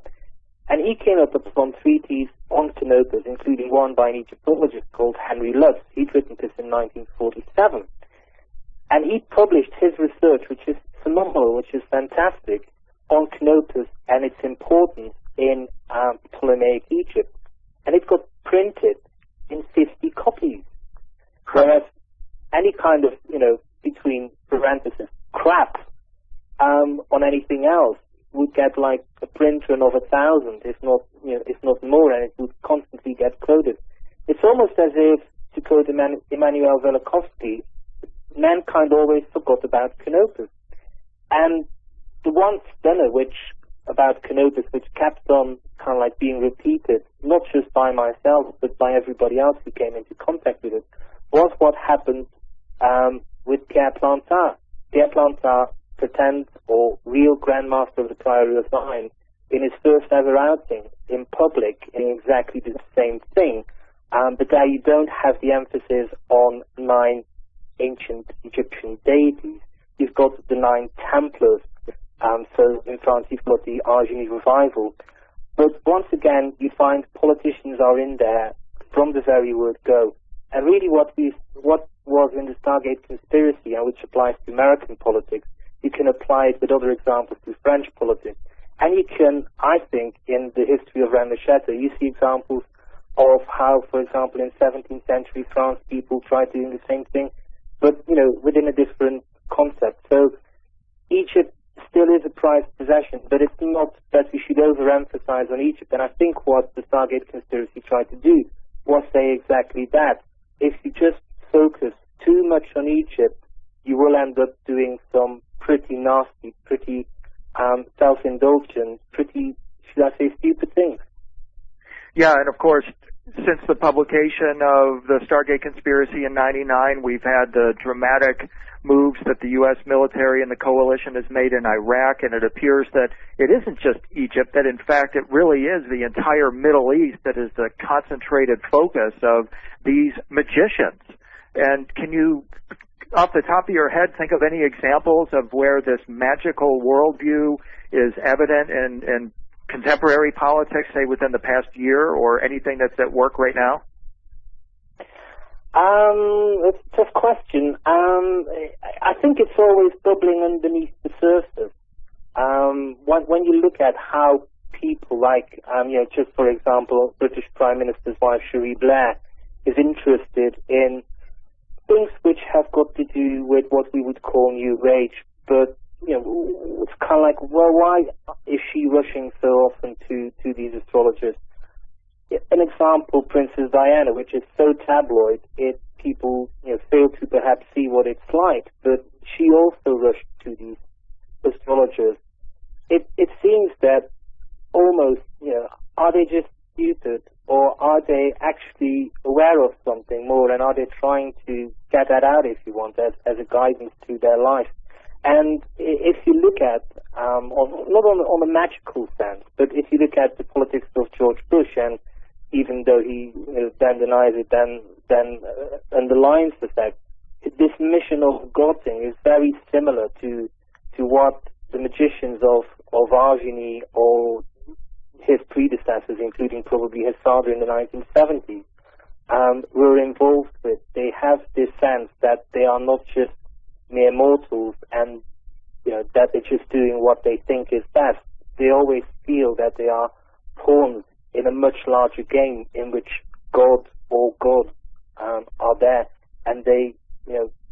[SPEAKER 3] And he came up with some treatises on Canopus, including one by an Egyptologist called Henry Lutz. He'd written this in 1947. And he published his research, which is phenomenal, which is fantastic, on Canopus and its importance in Ptolemaic Egypt. And it got printed in 50 copies. Whereas any kind of, between parentheses, crap on anything else would get like a print run of 1,000, if not more, and it would constantly get quoted. It's almost as if, to quote Immanuel Velikovsky, mankind always forgot about Canopus. And the one stunner about Canopus, which kept on kind of like being repeated, not just by myself, but by everybody else who came into contact with it, was what happened with Pierre Plantard. Pierre Plantard, pretend or real Grandmaster of the Priory of Zion, in his first ever outing in public in exactly the same thing, but there you don't have the emphasis on 9 ancient Egyptian deities. You've got the 9 Templars. So in France, you've got the Argeny revival. But once again, you find politicians are in there from the very word go. And really what was in the Stargate conspiracy, and which applies to American politics, you can apply it with other examples to French politics. And you can, I think, in the history of René Chateau, you see examples of how, for example, in 17th century France, people tried doing the same thing, but, within a different concept. So Egypt still is a prized possession, but it's not that we should overemphasize on Egypt. And I think what the Stargate conspiracy tried to do was say exactly that. If you just focus too much on Egypt, you will end up doing some pretty nasty, pretty self-indulgent, pretty, should I say, stupid things.
[SPEAKER 2] Yeah, and of course, since the publication of the Stargate Conspiracy in '99, we've had the dramatic moves that the U.S. military and the coalition has made in Iraq, and it appears that it isn't just Egypt, that in fact it really is the entire Middle East that is the concentrated focus of these magicians. And can you, off the top of your head, think of any examples of where this magical worldview is evident in contemporary politics, say within the past year, or anything that's at work right now?
[SPEAKER 3] It's a tough question. I think it's always bubbling underneath the surface. When you look at how people like, just for example, British Prime Minister's wife, Cherie Blair, is interested in things which have got to do with what we would call New Age, but it's kind of like, well, why is she rushing so often to these astrologers? An example, Princess Diana, which is so tabloid, people fail to perhaps see what it's like, but she also rushed to these astrologers. It seems that almost, are they just stupid, or are they actually aware of something more, and are they trying to get that out, if you want, as a guidance to their life? And if you look at, not on a magical sense, but if you look at the politics of George Bush, and even though he then denies it, then underlines the fact that this mission of Gotting is very similar to what the magicians of Argeny or his predecessors, including probably his father in the 1970s, were involved with. They have this sense that they are not just mere mortals and that they're just doing what they think is best. They always feel that they are pawns in a much larger game in which God or God are there, and they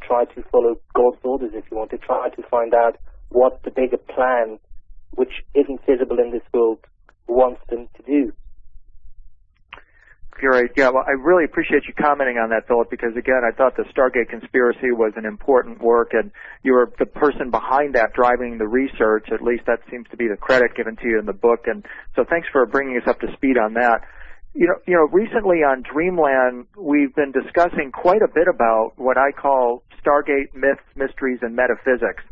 [SPEAKER 3] try to follow God's orders, if you want. They try to find out what the bigger plan, which isn't visible in this world, wants them to do.
[SPEAKER 2] Great. Yeah, well, I really appreciate you commenting on that, Philip, because, again, I thought the Stargate Conspiracy was an important work, and you were the person behind that driving the research. At least that seems to be the credit given to you in the book, and so thanks for bringing us up to speed on that. Recently on Dreamland, we've been discussing quite a bit about what I call Stargate myths, mysteries, and metaphysics.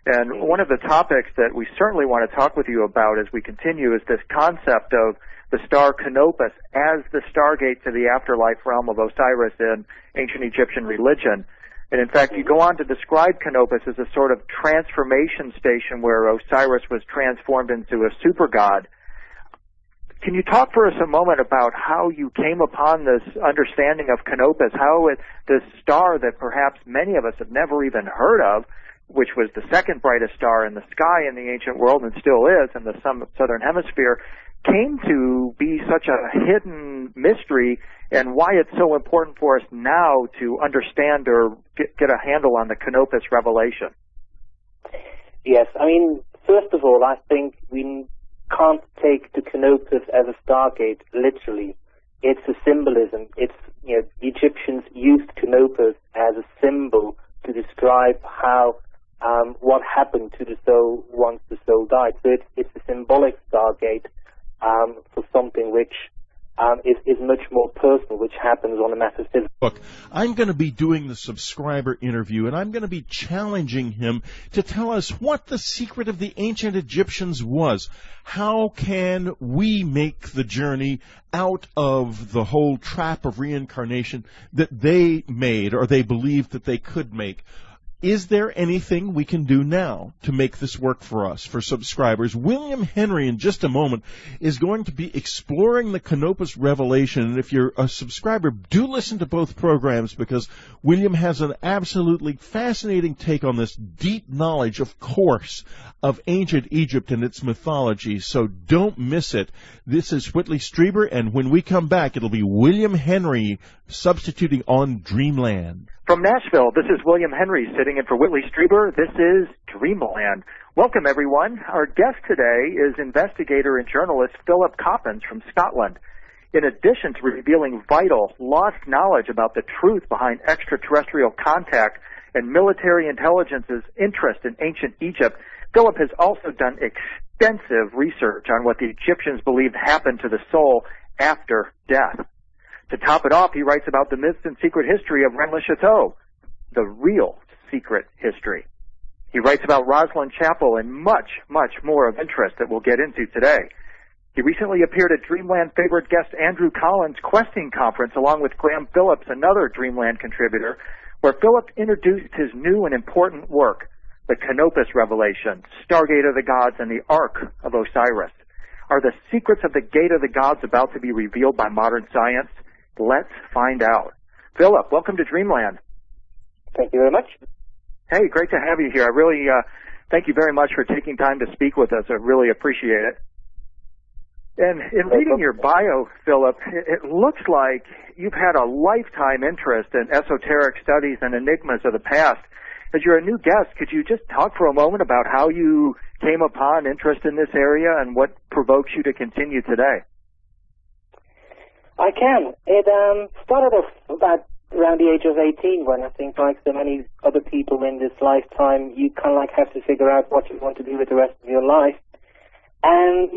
[SPEAKER 2] And one of the topics that we certainly want to talk with you about as we continue is this concept of the star Canopus as the stargate to the afterlife realm of Osiris in ancient Egyptian religion. And in fact, you go on to describe Canopus as a sort of transformation station where Osiris was transformed into a super god. Can you talk for us a moment about how you came upon this understanding of Canopus, this star that perhaps many of us have never even heard of, which was the second brightest star in the sky in the ancient world and still is in the southern hemisphere, came to be such a hidden mystery, and why it's so important for us now to understand or get a handle on the Canopus Revelation.
[SPEAKER 3] Yes, first of all, I think we can't take the Canopus as a stargate literally. It's a symbolism. It's, the Egyptians used Canopus as a symbol to describe how what happened to the soul once the soul died. So it's a symbolic stargate for something which is much more personal, which happens on a metaphysical.
[SPEAKER 1] Look, I'm going to be doing the subscriber interview, and I'm going to be challenging him to tell us what the secret of the ancient Egyptians was. How can we make the journey out of the whole trap of reincarnation that they made, or they believed that they could make? Is there anything we can do now to make this work for us, for subscribers? William Henry, in just a moment, is going to be exploring the Canopus Revelation. And if you're a subscriber, do listen to both programs, because William has an absolutely fascinating take on this deep knowledge, of course, of ancient Egypt and its mythology. So don't miss it. This is Whitley Strieber, and when we come back, it'll be William Henry substituting on Dreamland.
[SPEAKER 2] From Nashville, this is William Henry sitting in for Whitley Strieber. This is Dreamland. Welcome, everyone. Our guest today is investigator and journalist Philip Coppens from Scotland. In addition to revealing vital, lost knowledge about the truth behind extraterrestrial contact and military intelligence's interest in ancient Egypt, Philip has also done extensive research on what the Egyptians believed happened to the soul after death. To top it off, he writes about the myths and secret history of Rennes-le-Château, the real secret history. He writes about Rosslyn Chapel and much, much more of interest that we'll get into today. He recently appeared at Dreamland favorite guest Andrew Collins' Questing Conference along with Graham Phillips, another Dreamland contributor, where Philip introduced his new and important work, the Canopus Revelation, Stargate of the Gods, and the Ark of Osiris. Are the secrets of the Gate of the Gods about to be revealed by modern science? Let's find out. Philip, welcome to Dreamland.
[SPEAKER 3] Thank you very much.
[SPEAKER 2] Hey, great to have you here. I really thank you very much for taking time to speak with us. I really appreciate it. And in reading your bio, Philip, it looks like you've had a lifetime interest in esoteric studies and enigmas of the past. As you're a new guest, could you just talk for a moment about how you came upon interest in this area and what provokes you to continue today?
[SPEAKER 3] I can. It started off about around the age of 18, when I think, like so many other people in this lifetime, you kind of like have to figure out what you want to do with the rest of your life. And